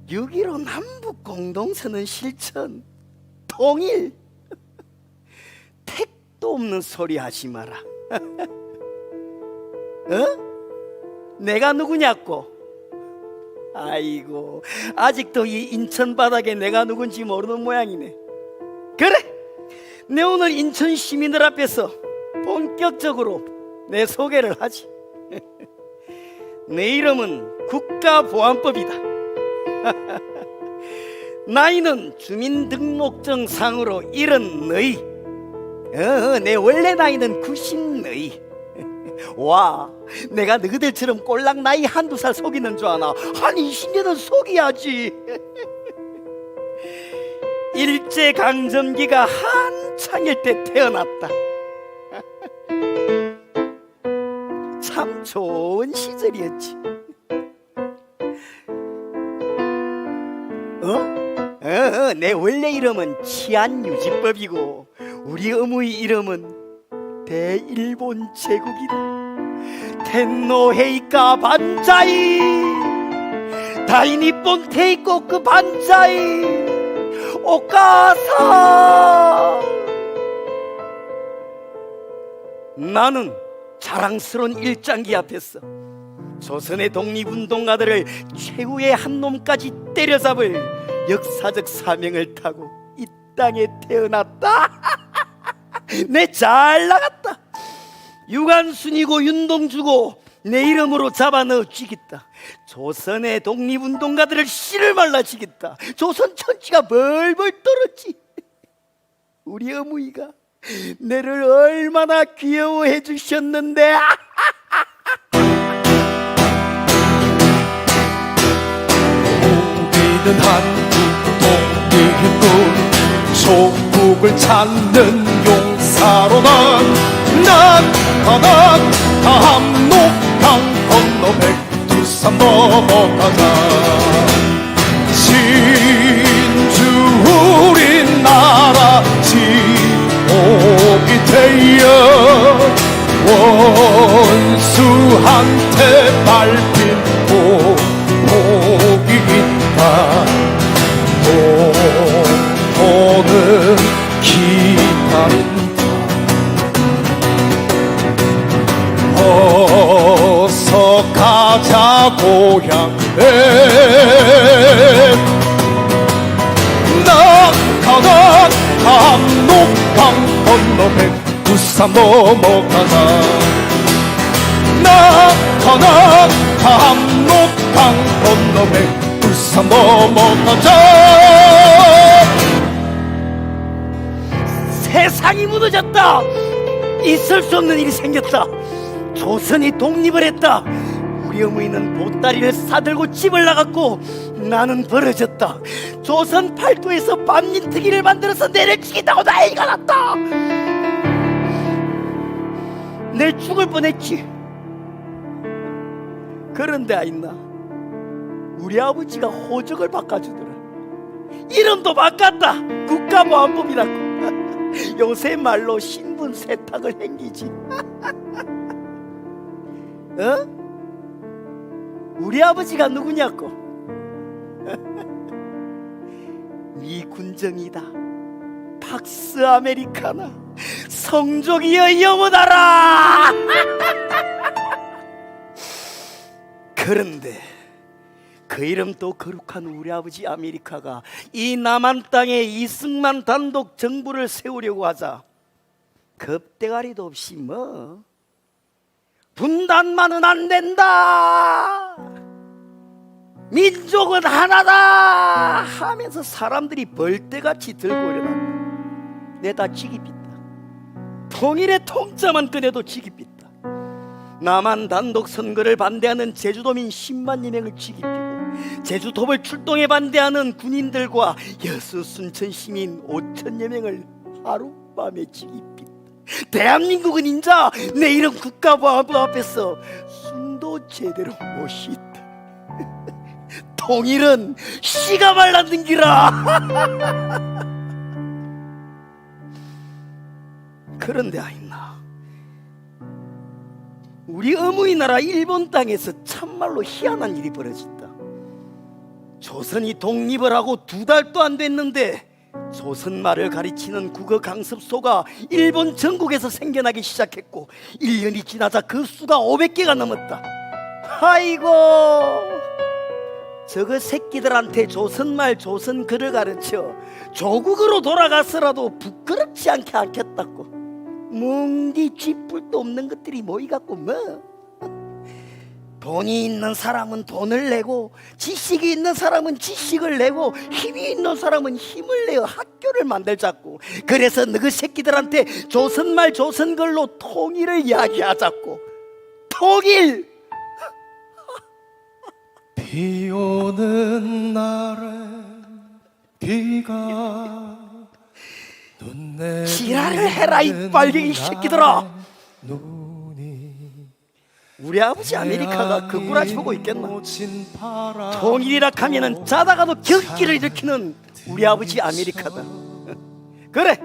I: 6.15 남북 공동선언 실천 통일 택도 없는 소리 하지 마라. 어? 내가 누구냐고. 아이고, 아직도 이 인천 바닥에 내가 누군지 모르는 모양이네. 그래, 내 오늘 인천 시민들 앞에서 본격적으로 내 소개를 하지. 내 이름은 국가보안법이다. 나이는 주민등록증 상으로 70너희. 내 원래 나이는 90너희. 와, 내가 너희들처럼 꼴랑 나이 한두 살 속이는 줄 아나? 한 20년은 속여야지. 일제강점기가 한창일 때 태어났다. 참 좋은 시절이었지. 내 원래 이름은 치안유지법이고 우리 어머니 이름은 대일본 제국이다. 텐노헤이카 반자이 다이니폰 테이코크 반자이 오카사. 나는 자랑스러운 일장기 앞에서 조선의 독립운동가들을 최후의 한 놈까지 때려잡을 역사적 사명을 타고 이 땅에 태어났다. 내 잘 나갔다. 유관순이고 윤동주고 내 이름으로 잡아넣어 죽이겠다. 조선의 독립운동가들을 씨를 말라 죽이겠다. 조선 천지가 벌벌 떨었지. 우리 어머니가 내를 얼마나 귀여워해 주셨는데.
J: 우리는 한국 독립군 조국을 찾는 용사로만 나타나 함록강 건너 백두산 넘어가자. 진주 우리나라 지옥이 되어 원수한테 밟힌 고목이 있다. 동포는 기다린다. 부산 넘어가자 나타나 압록강 건너에 부산 넘어가자.
I: 세상이 무너졌다. 있을 수 없는 일이 생겼다. 조선이 독립을 했다. 우리 어머니는 보따리를 싸들고 집을 나갔고 나는 벌어졌다. 조선 팔도에서 반민특위를 만들어서 내려치겠다고 난리가 났다. 내 죽을 뻔했지. 그런데 아있나, 우리 아버지가 호적을 바꿔주더라. 이름도 바꿨다. 국가보안법이라고. 요새 말로 신분 세탁을 행기지. 어? 우리 아버지가 누구냐고? 미군정이다. 팍스 아메리카나. 성종이여 영원하라. 그런데 그 이름도 거룩한 우리 아버지 아메리카가 이 남한 땅에 이승만 단독 정부를 세우려고 하자 겁대가리도 없이 뭐 분단만은 안 된다, 민족은 하나다 하면서 사람들이 벌떼같이 들고 일어난다. 내다 지기빛다. 통일의 통짜만 꺼내도 지기빛다. 남한 단독 선거를 반대하는 제주도민 10만여 명을 지기피고 제주도벌 출동에 반대하는 군인들과 여수 순천 시민 5천여 명을 하룻밤에 지기pis다. 대한민국은 인자 내 이런 국가보안법 앞에서 숨도 제대로 못 쉰다. 통일은 씨가 말랐는 기라. 그런데 아있나, 우리 어머니 나라 일본 땅에서 참말로 희한한 일이 벌어진다. 조선이 독립을 하고 2달도 안 됐는데 조선말을 가르치는 국어 강습소가 일본 전국에서 생겨나기 시작했고 1년이 지나자 그 수가 500개가 넘었다. 아이고, 저거 새끼들한테 조선말 조선글을 가르쳐 조국으로 돌아가서라도 부끄럽지 않게 않겠다고. 뭉디 쥐뿔도 없는 것들이 모이갖고 뭐. 돈이 있는 사람은 돈을 내고 지식이 있는 사람은 지식을 내고 힘이 있는 사람은 힘을 내어 학교를 만들자고. 그래서 너희 새끼들한테 조선말 조선글로 통일을 이야기하자고. 통일!
J: 비 오는 날에 비가 눈
I: 지랄을 해라 이 빨갱이 새끼들아. 우리 아버지 아메리카가 그 구라지 보고 있겠나? 통일이라 하면은 자다가도 경기를 일으키는 우리 아버지 아메리카다. 그래,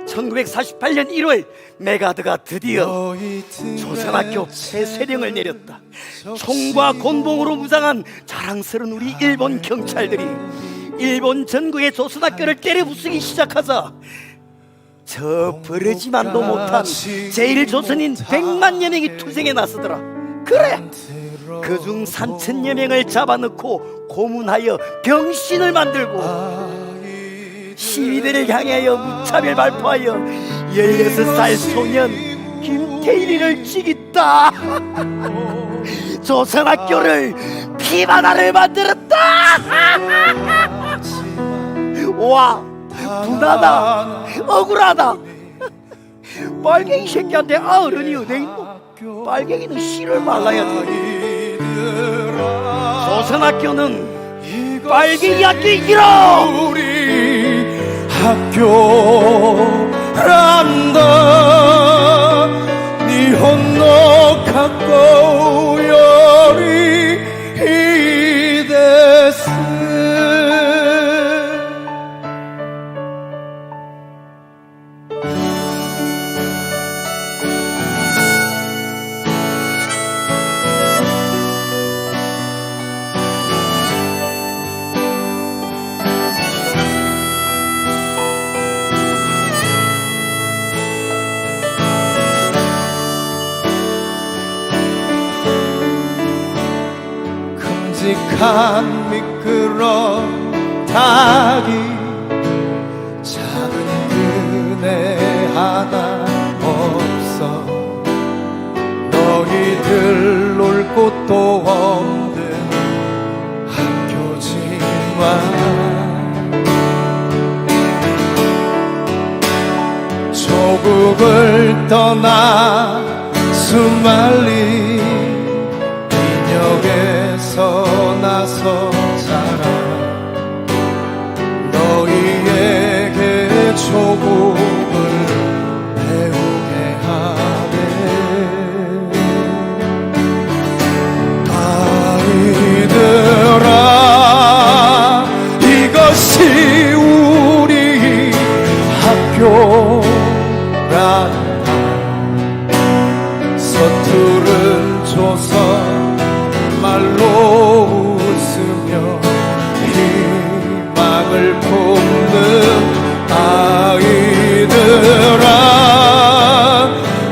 I: 1948년 1월 메가드가 드디어 조선학교 폐쇄령을 내렸다. 총과 곤봉으로 무장한 자랑스러운 우리 일본 경찰들이 일본 전국의 조선학교를 때려 부수기 시작하자 저 버르지만도 못한 제1조선인 100만여 명이 투쟁에 나서더라. 그래, 그중 3천여 명을 잡아넣고 고문하여 병신을 만들고 시위대를 향하여 무차별 발포하여 16살 소년 김태일이를 죽였다. 조선학교를 피바다를 만들었다. 와, 분하다, 억울하다. 빨갱이 새끼한테 어른이 어디 있노? 빨갱이는 씨를 말라야지. 조선학교는 빨갱이 학교이기라.
J: 우리 학교란다. 니혼노 갖고 요리 이데스. 큼직한 미끄러 닭이 작은 그네 하나 북을 떠나 수말린 인역에서 나서 자라 너희에게 조국을 배우게 하네. 아이들아 이것이 우리 학교란 서투른 조선 말로 웃으며 희망을 품는 아이들아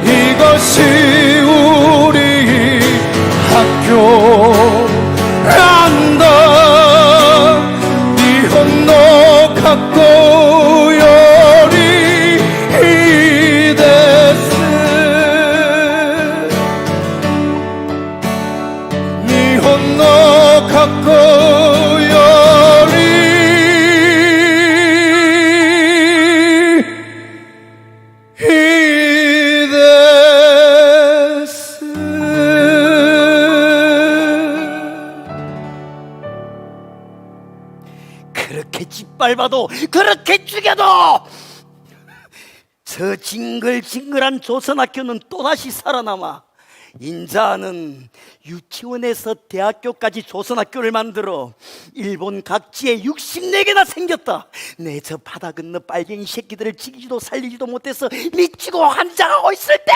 J: 이것이 우리 학교란다. 니혼노 갖고 요리 이데스 니혼노 갖고 요리 이데스.
I: 그렇게 짓밟아도 그렇게 죽여도 저 징글징글한 조선학교는 또다시 살아남아 인자는 유치원에서 대학교까지 조선학교를 만들어 일본 각지에 64개나 생겼다. 내 저 바다 건너 빨갱이 새끼들을 지키지도 살리지도 못해서 미치고 환장하고 있을 때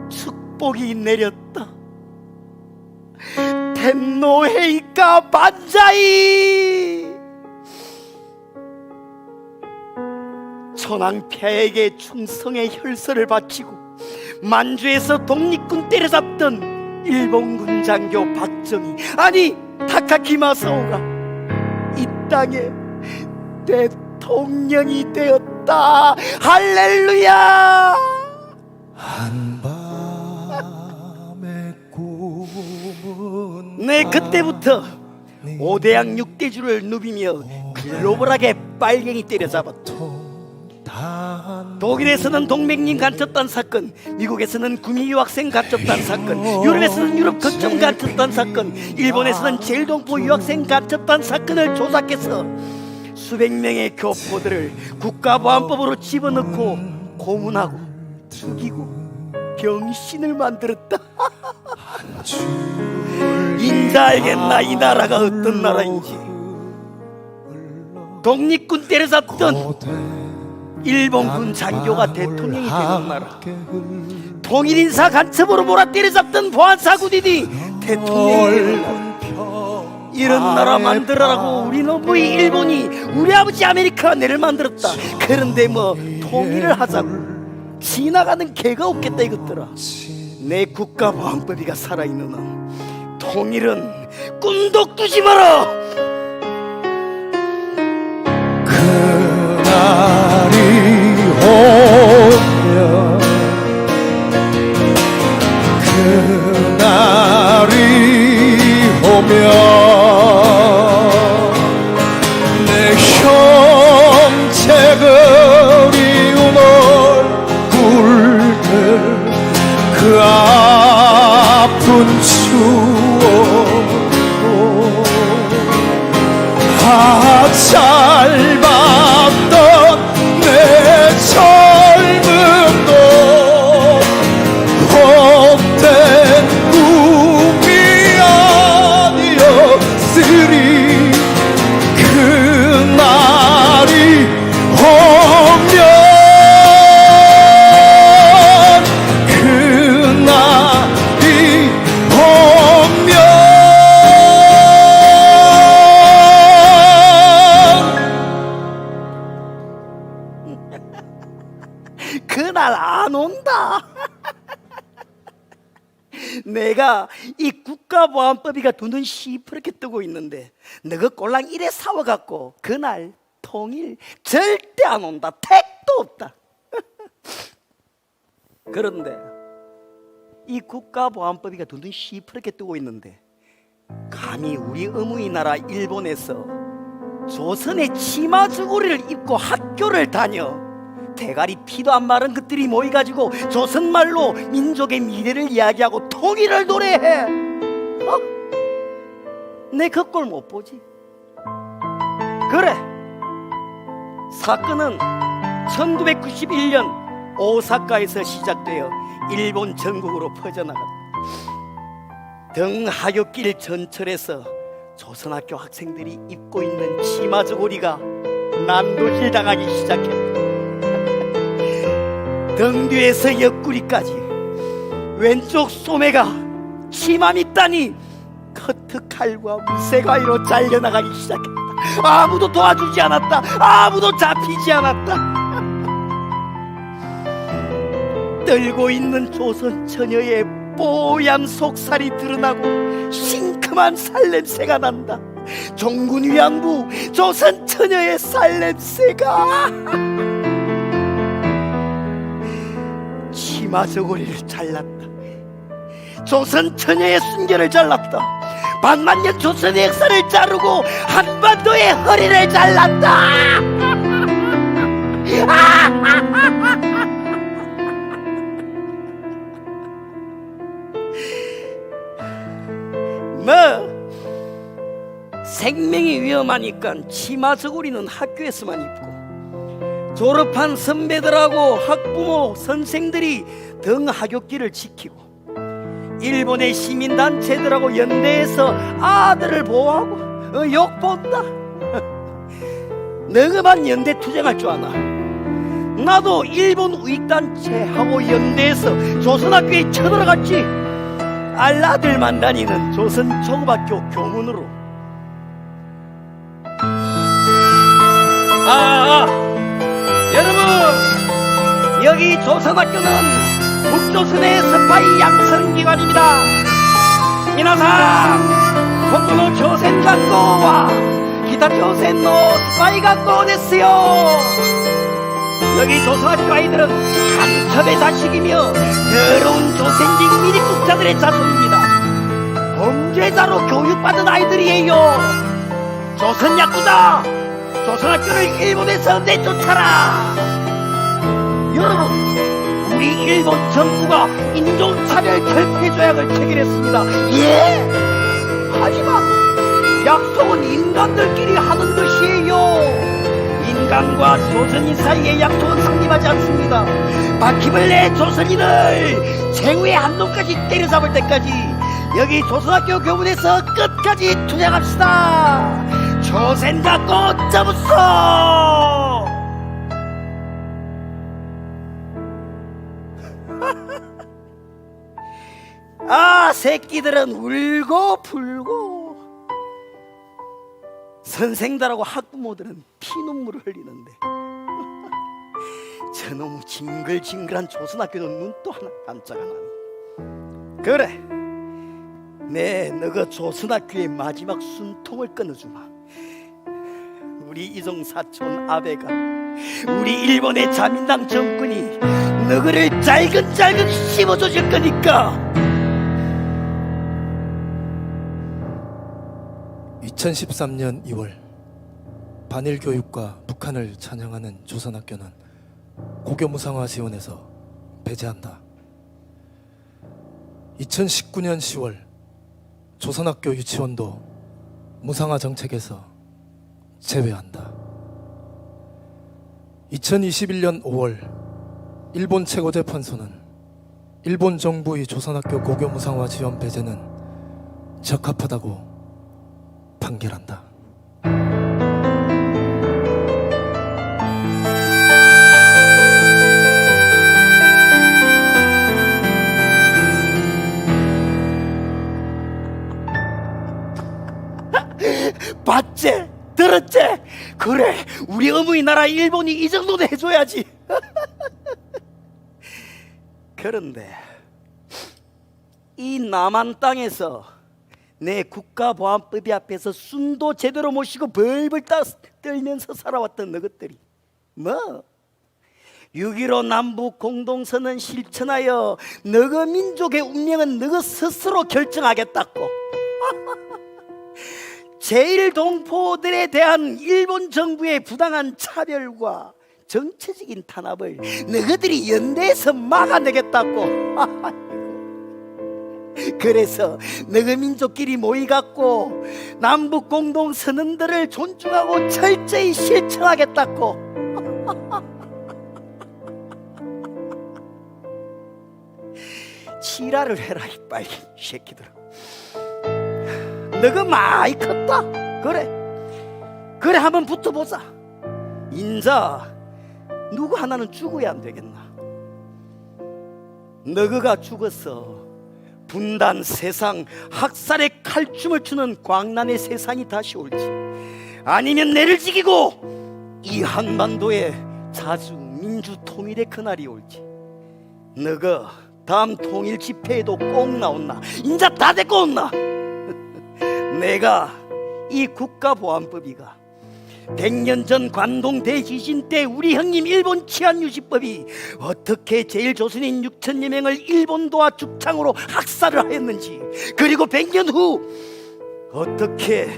I: 축복이 내렸다. 텐노헤이카 반자이. 천황폐에게 충성의 혈서를 바치고 만주에서 독립군 때려잡던 일본군 장교 박정희, 아니 타카키 마사오가 이 땅에 대통령이 되었다. 할렐루야.
J: 한밤의 꿈은
I: 네, 그때부터 5대양 6대주를 누비며 글로벌하게 빨갱이 때려잡았다. 독일에서는 동맹님 갇혔단 사건, 미국에서는 구미 유학생 갇혔단 사건, 유럽에서는 유럽 거점 갇혔단 사건, 일본에서는 제일동포 유학생 갇혔단 사건을 조작해서 수백 명의 교포들을 국가보안법으로 집어넣고 고문하고 죽이고 병신을 만들었다. 인자 알겠나 이 나라가 어떤 나라인지. 독립군 때려잡던 일본군 장교가 대통령이 되는 나라, 통일인사 간첩으로 몰아 때려잡던 보안사군인이 대통령이 되는 나라, 이런 나라 만들어라고 우리 노부의 일본이 우리 아버지 아메리카가 내를 만들었다. 그런데 뭐 통일을 하자고 지나가는 개가 없겠다 이것들아. 내 국가보안법이가 살아있는 한 통일은 꿈도 꾸지 마라.
J: 그날이 오면 그날이 오면 내 형체 그리운 얼굴들 그 아픈 추억도 잘 봤던 내 젊음도 헛된 꿈이 아니었으리. 그날이 오면 그날이 오면
I: 그날 안 온다. 내가 이 국가보안법이가 두 눈 시퍼렇게 뜨고 있는데 너가 꼴랑 이래 사와갖고 그날 통일 절대 안 온다. 택도 없다. 그런데 이 국가보안법이가 두 눈 시퍼렇게 뜨고 있는데 감히 우리 어머니 나라 일본에서 조선의 치마 저고리를 입고 학교를 다녀 대가리 피도 안 마른 것들이 모여가지고 조선말로 민족의 미래를 이야기하고 통일을 노래해. 내 그 꼴 못 보지. 그래, 사건은 1991년 오사카에서 시작되어 일본 전국으로 퍼져나갔다. 등하굣길 전철에서 조선학교 학생들이 입고 있는 치마 저고리가 난도질 당하기 시작했다. 등 뒤에서 옆구리까지 왼쪽 소매가 치마 밑단이 커트 칼과 무쇠가위로 잘려나가기 시작했다. 아무도 도와주지 않았다. 아무도 잡히지 않았다. 떨고 있는 조선 처녀의 뽀얀 속살이 드러나고 싱큼한 살냄새가 난다. 종군 위안부 조선 처녀의 살냄새가. 치마 저고리를 잘랐다. 조선 처녀의 순결을 잘랐다. 반만년 조선의 역사를 자르고 한반도의 허리를 잘랐다. 생명이 위험하니까 치마 저고리는 학교에서만 입고 졸업한 선배들하고 학부모 선생들이 등하굣길을 지키고 일본의 시민단체들하고 연대해서 아들을 보호하고 욕본다. 너그만 연대 투쟁할 줄 아나? 나도 일본 우익단체하고 연대해서 조선학교에 쳐들어갔지. 알라들만 다니는 조선 초급학교 교문으로. 여러분, 여기 조선학교는 북조선의 스파이 양성기관입니다. 미나상 고토노 조센学校は 기타 조센 노 스파이 学校ですよ. 여기 조선학교 아이들은 간첩의 자식이며 더러운 조선직 미립국자들의 자손입니다. 범죄자로 교육받은 아이들이에요. 조선 야구자, 조선학교를 일본에서 내쫓아라. 여러분, 우리 일본 정부가 인종차별 결핍 조약을 체결했습니다. 예? 하지만 약속은 인간들끼리 하는 것이에요. 인간과 조선인 사이의 약속은 성립하지 않습니다. 바퀴벌레 조선인을 최후의 한 놈까지 때려잡을 때까지 여기 조선학교 교문에서 끝까지 투쟁합시다. 조선 갖고 잡았어. 새끼들은 울고 불고 선생들하고 학부모들은 피눈물을 흘리는데 저놈 징글징글한 조선학교는 눈도 하나 깜짝 안 하니. 그래, 너가 조선학교의 마지막 숨통을 끊어주마. 우리 이종사촌 아베가, 우리 일본의 자민당 정권이 너그를 잘근잘근 씹어줘줄 거니까.
K: 2013년 2월 반일 교육과 북한을 찬양하는 조선학교는 고교무상화 지원에서 배제한다. 2019년 10월 조선학교 유치원도 무상화 정책에서 제외한다. 2021년 5월 일본 최고재판소는 일본 정부의 조선학교 고교무상화 지원 배제는 적합하다고 판결한다.
I: 봤지? 들었지? 그래, 우리 어머니 나라 일본이 이 정도는 해줘야지. 그런데 이 남한 땅에서 내 국가보안법이 앞에서 숨도 제대로 못 쉬고 벌벌 떨면서 살아왔던 너것들이 6.15 남북 공동선언 실천하여 너거 민족의 운명은 너거 스스로 결정하겠다고 제1동포들에 대한 일본 정부의 부당한 차별과 정치적인 탄압을 너희들이 연대해서 막아내겠다고. 그래서 너희 민족끼리 모이갖고 남북 공동 선언들을 존중하고 철저히 실천하겠다고. 지랄을 해라 이 빨갱이 새끼들아. 너가 많이 컸다. 그래 한번 붙어보자. 인자 누구 하나는 죽어야 안 되겠나. 너가 죽었어 분단 세상 학살의 칼춤을 추는 광란의 세상이 다시 올지, 아니면 내를 지키고 이 한반도에 자주 민주 통일의 그날이 올지. 너가 다음 통일 집회에도 꼭 나온나? 인자 다 데리고 온나? 내가 이 국가보안법이가 100년 전 관동 대지진 때 우리 형님 일본 치안유지법이 어떻게 제일조선인 6천여 명을 일본도와 죽창으로 학살을 하였는지, 그리고 100년 후 어떻게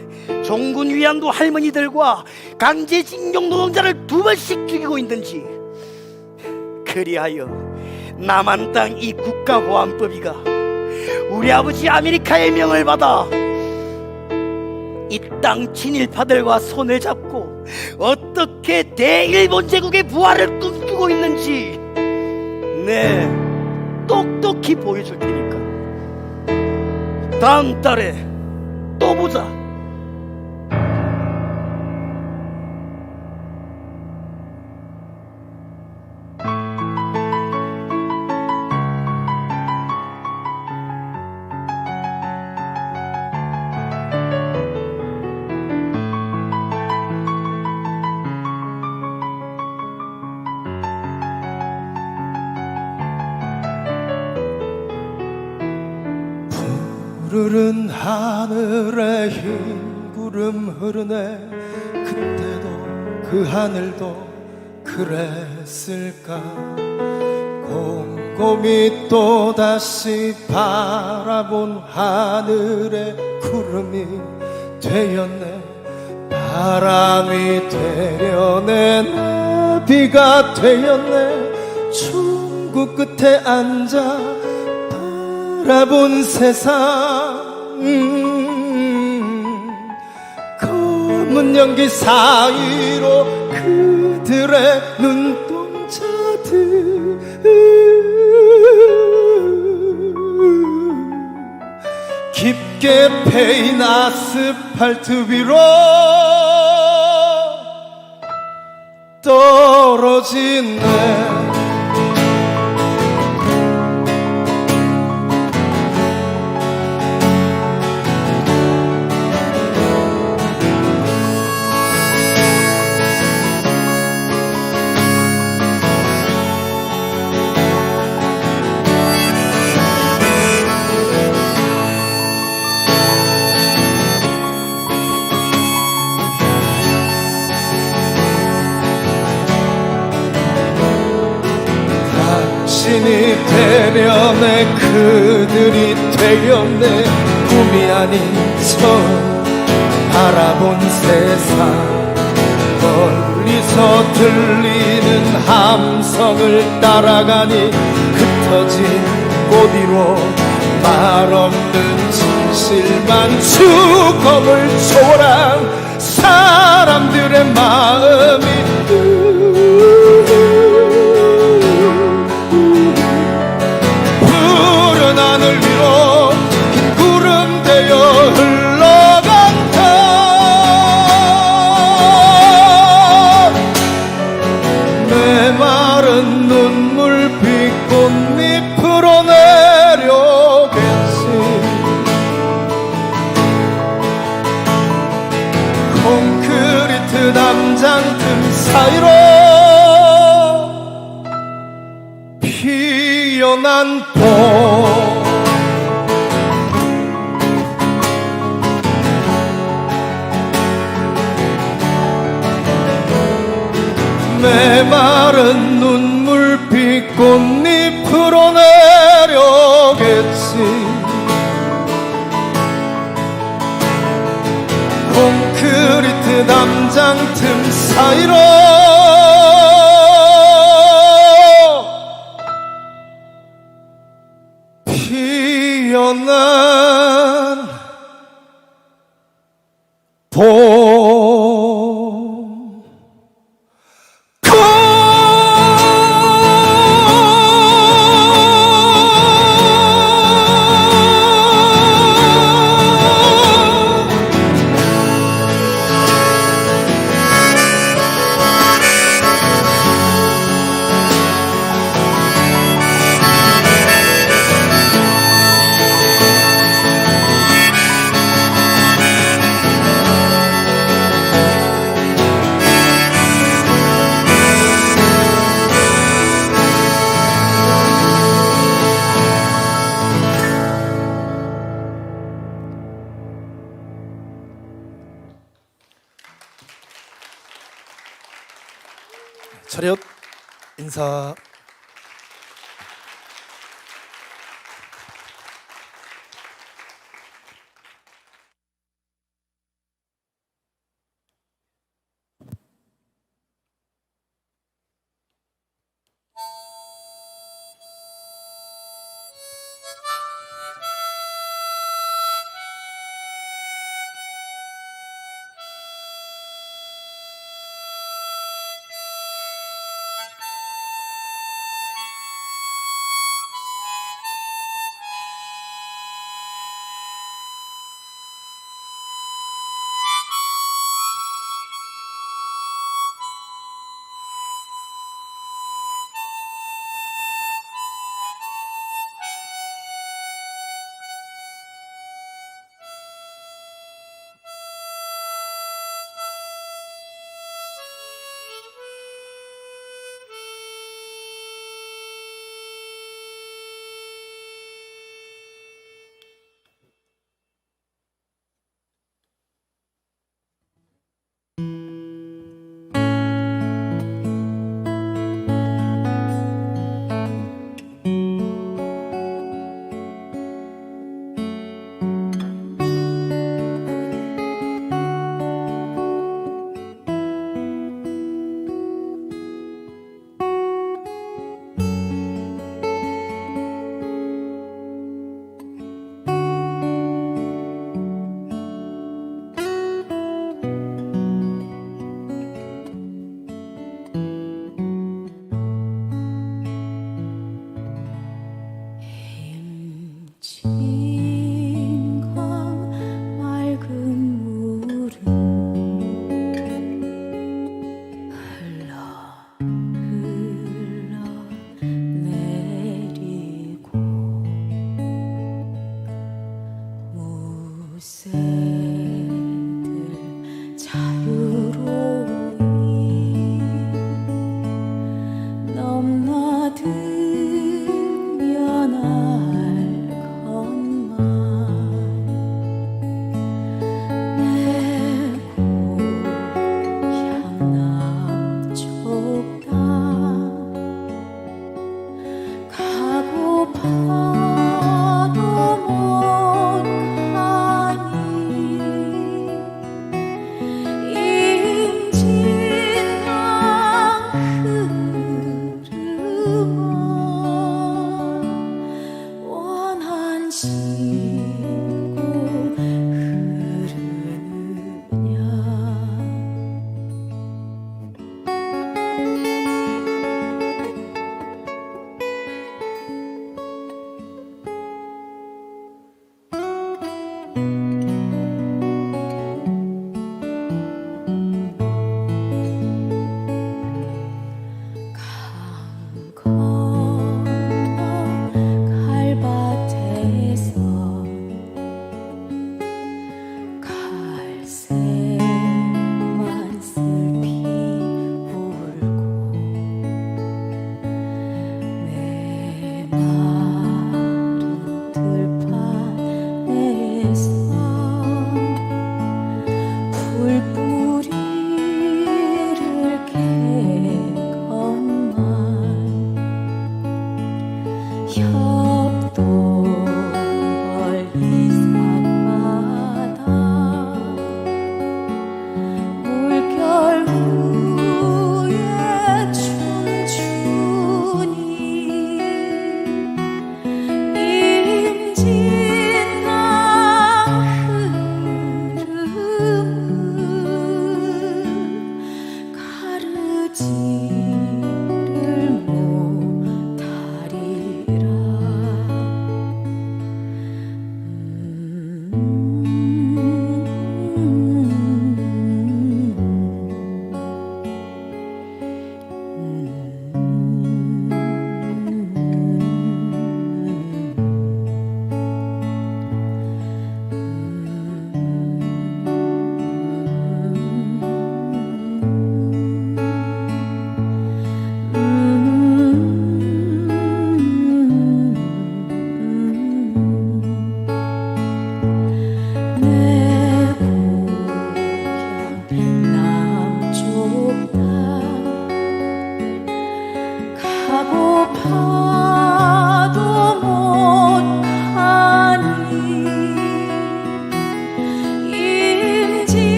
I: 종군 위안도 할머니들과 강제징용 노동자를 2번씩 죽이고 있는지, 그리하여 남한 땅 이 국가보안법이가 우리 아버지 아메리카의 명을 받아 이 땅 친일파들과 손을 잡고 어떻게 대일본 제국의 부활을 꿈꾸고 있는지 네 똑똑히 보여줄 테니까 다음 달에 또 보자.
K: 푸르른 하늘에 흰 구름 흐르네. 그때도 그 하늘도 그랬을까. 곰곰이 또다시 바라본 하늘에 구름이 되었네. 바람이 되려네. 나비가 되었네. 중구 끝에 앉아 바라본 세상. 검은 연기 사이로 그들의 눈동자들 깊게 패인 아스팔트 위로 떨어지네. 당신이 되려네. 그들이 되려네. 꿈이 아닌 처음 바라본 세상. 멀리서 들리는 함성을 따라가니 흩어진 꽃 위로 말없는 진실만 죽음을 초월한 사람들의 마음이 푸른 하늘 위로 흰 구름 되어 흘러간다. 메마른 눈물빛 꽃잎으로 내려겠지. 콘크리트 담장 틈 사이로 피어난 봄. 메마른 눈물빛 꽃잎으로 내려겠지. 콘크리트 담장 틈 사이로 피어난 차렷 인사.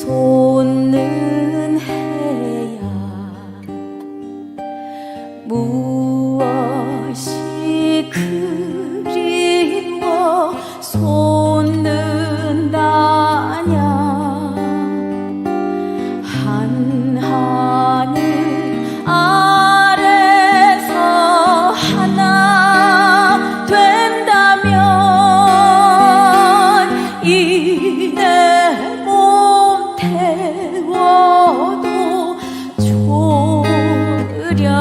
L: 솟는 해야 무엇이 그리워 솟는다냐 한 하늘 아래서 하나 된다면 이 내 몸 태워도 좋으려니와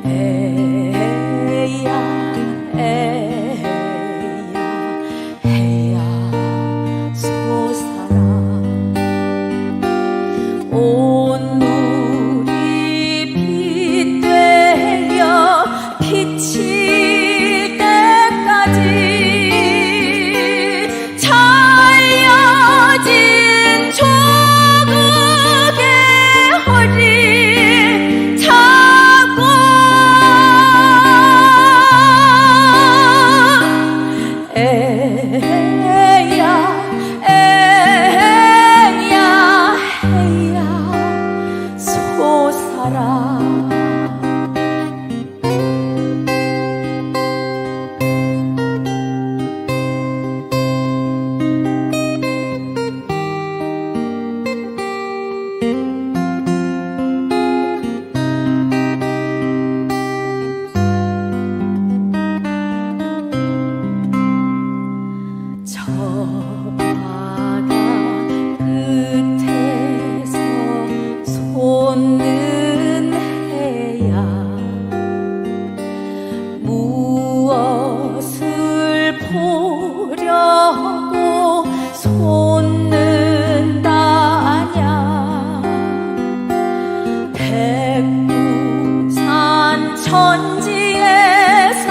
L: 에야 해야 솟아라 온 물이 빛되어 비칠 때까지 잘려진 조국의 허리 잡고 에야 해야 솟아라 저 바다 끝에서 솟는 해야 무엇을 보려고 솟는다냐 백두산 천지에서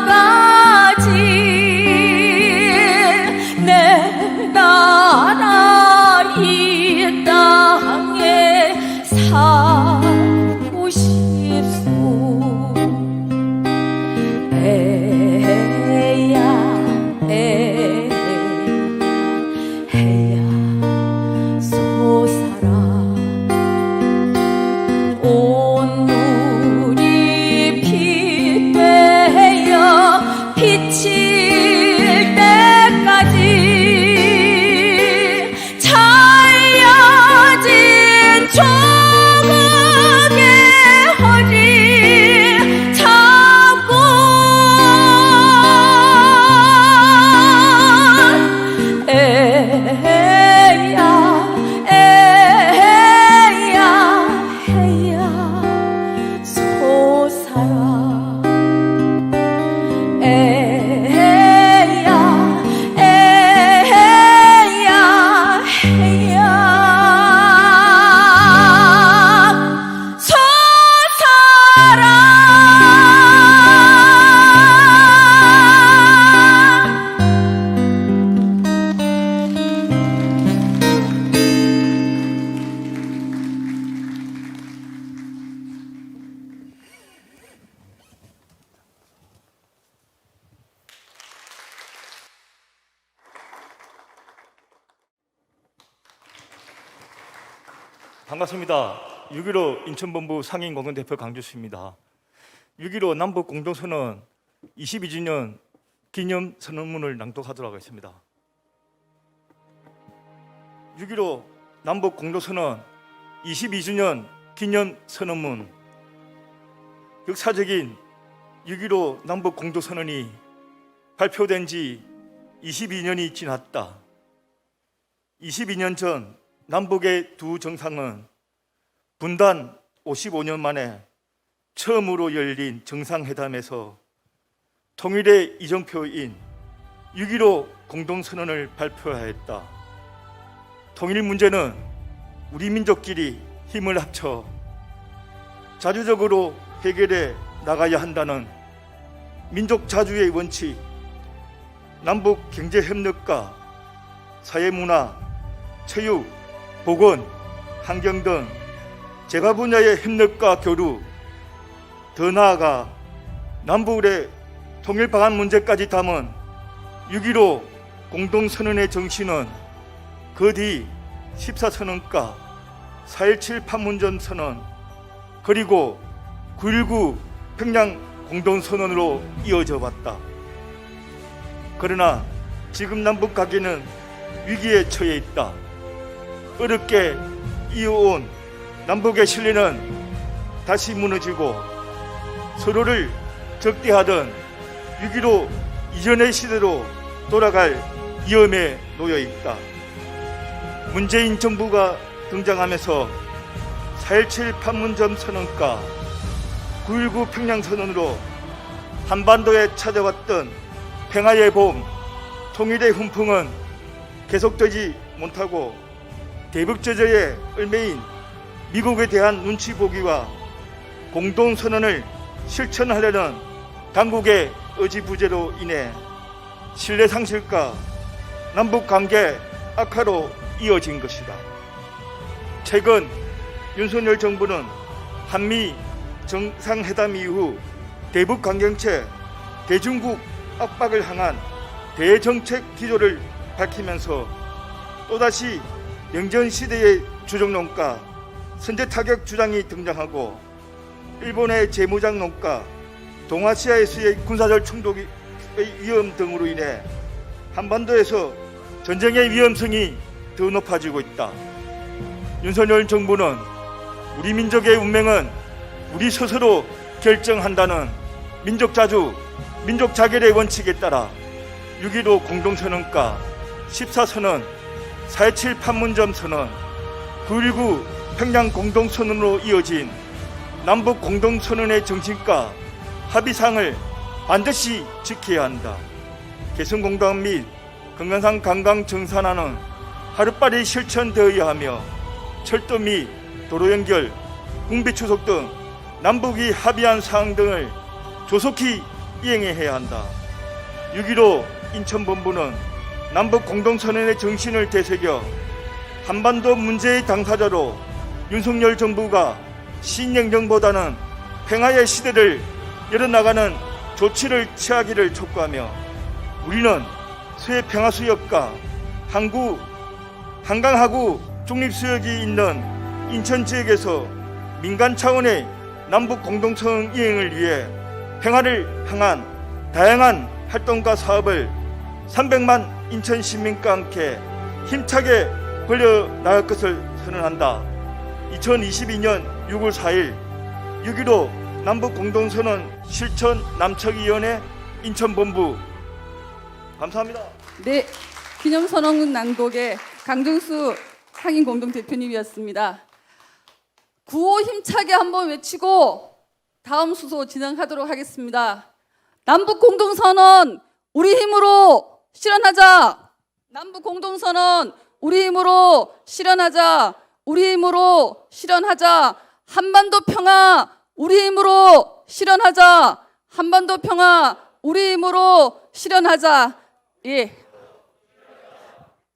L: 한라까지 내 나라 이 땅에 살고 싶소 에야 해야 솟아라 온 물이 빛되어 비칠 때까지 잘려진 조국의 허리 잡고 해야 솟아라 해야
M: 반갑습니다. 6.15 인천본부 상임공동대표 강주수입니다. 6.15 남북 공동선언 22주년 기념 선언문을 낭독하도록 하겠습니다. 6.15 남북 공동선언 22주년 기념 선언문. 역사적인 6.15 남북 공동선언이 발표된 지 22년이 지났다. 22년 전 남북의 두 정상은 분단 55년 만에 처음으로 열린 정상회담에서 통일의 이정표인 6.15 공동선언을 발표하였다. 통일 문제는 우리 민족끼리 힘을 합쳐 자주적으로 해결해 나가야 한다는 민족 자주의 원칙, 남북 경제협력과 사회문화, 체육, 보건, 환경 등 재가 분야의 협력과 교류, 더 나아가 남북의 통일 방안 문제까지 담은 6.15 공동선언의 정신은 그 뒤 14선언과 4.17 판문점 선언 그리고 9.19 평양 공동선언으로 이어져 왔다. 그러나 지금 남북 관계는 위기에 처해 있다. 어렵게 이어온 남북의 신뢰는 다시 무너지고 서로를 적대하던 6.15 이전의 시대로 돌아갈 위험에 놓여 있다. 문재인 정부가 등장하면서 4.17 판문점 선언과 9.19 평양 선언으로 한반도에 찾아왔던 평화의 봄, 통일의 훈풍은 계속되지 못하고 대북제재의 을매인 미국에 대한 눈치 보기와 공동선언을 실천하려는 당국의 의지부재로 인해 신뢰 상실과 남북관계 악화로 이어진 것이다. 최근 윤석열 정부는 한미 정상회담 이후 대북 강경체, 대중국 압박을 향한 대정책 기조를 밝히면서 또다시 영전시대의 주정론과 선제타격 주장이 등장하고 일본의 재무장론과 동아시아에서의 군사적 충돌의 위험 등으로 인해 한반도에서 전쟁의 위험성이 더 높아지고 있다. 윤석열 정부는 우리 민족의 운명은 우리 스스로 결정한다는 민족자주, 민족자결의 원칙에 따라 6.15 공동선언과 14선언, 4.17 판문점 선언, 9.19 평양 공동선언으로 이어진 남북 공동선언의 정신과 합의사항을 반드시 지켜야 한다. 개성공단 및 금강산 관광 정산화는 하루빨리 실천되어야 하며 철도 및 도로 연결, 군비 추석 등 남북이 합의한 사항 등을 조속히 이행해야 한다. 6.15 인천본부는 남북 공동선언의 정신을 되새겨 한반도 문제의 당사자로 윤석열 정부가 신행정보다는 평화의 시대를 열어나가는 조치를 취하기를 촉구하며 우리는 서해 평화수역과 한강하구 중립수역이 있는 인천 지역에서 민간 차원의 남북 공동선언 이행을 위해 평화를 향한 다양한 활동과 사업을 300만 인천 시민과 함께 힘차게 벌려나갈 것을 선언한다. 2022년 6월 4일 6.15 남북 공동선언 실천 남측위원회 인천본부. 감사합니다.
A: 네, 기념선언문 낭독의 강정수 상임공동대표님이었습니다. 구호 힘차게 한번 외치고 다음 수소 진행하도록 하겠습니다. 남북 공동선언 우리 힘으로 실현하자. 남북 공동선언 우리 힘으로 실현하자. 우리 힘으로 실현하자. 한반도 평화 우리 힘으로 실현하자. 한반도 평화 우리 힘으로 실현하자. 예,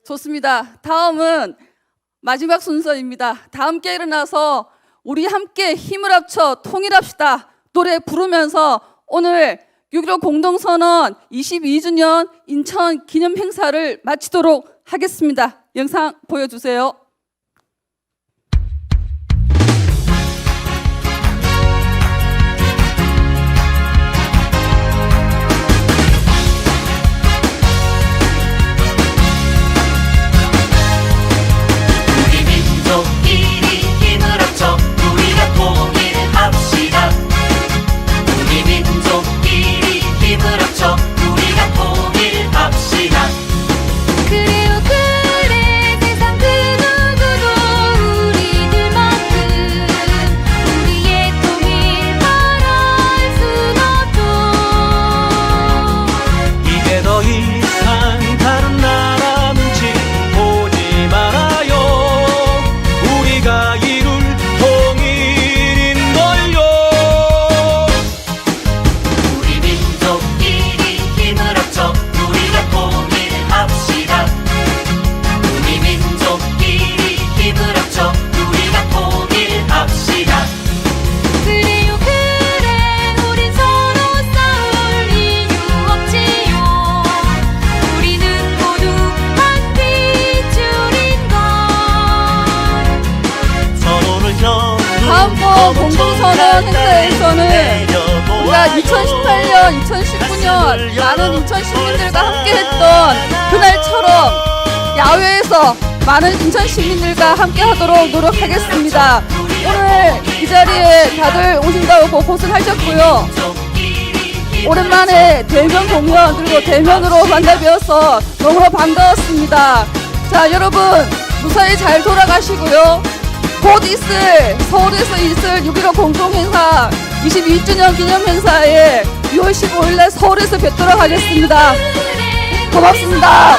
A: 좋습니다. 다음은 마지막 순서입니다. 다 함께 일어나서 우리 함께 힘을 합쳐 통일합시다. 노래 부르면서 오늘 6.15 공동선언 22주년 인천 기념 행사를 마치도록 하겠습니다. 영상 보여주세요.
L: 그래 세상 그
A: 행사에서는 우리가 2018년, 2019년 많은 인천 시민들과 함께했던 그날처럼 야외에서 많은 인천 시민들과 함께하도록 노력하겠습니다. 오늘 이 자리에 다들 오신다고 고생하셨고요. 오랜만에 대면 공연 그리고 대면으로 만나뵈어서 너무 반가웠습니다. 자, 여러분 무사히 잘 돌아가시고요. 곧 있을 서울에서 있을 6.15 공동행사 22주년 기념행사에 6월 15일날 서울에서 뵙도록 하겠습니다. 고맙습니다.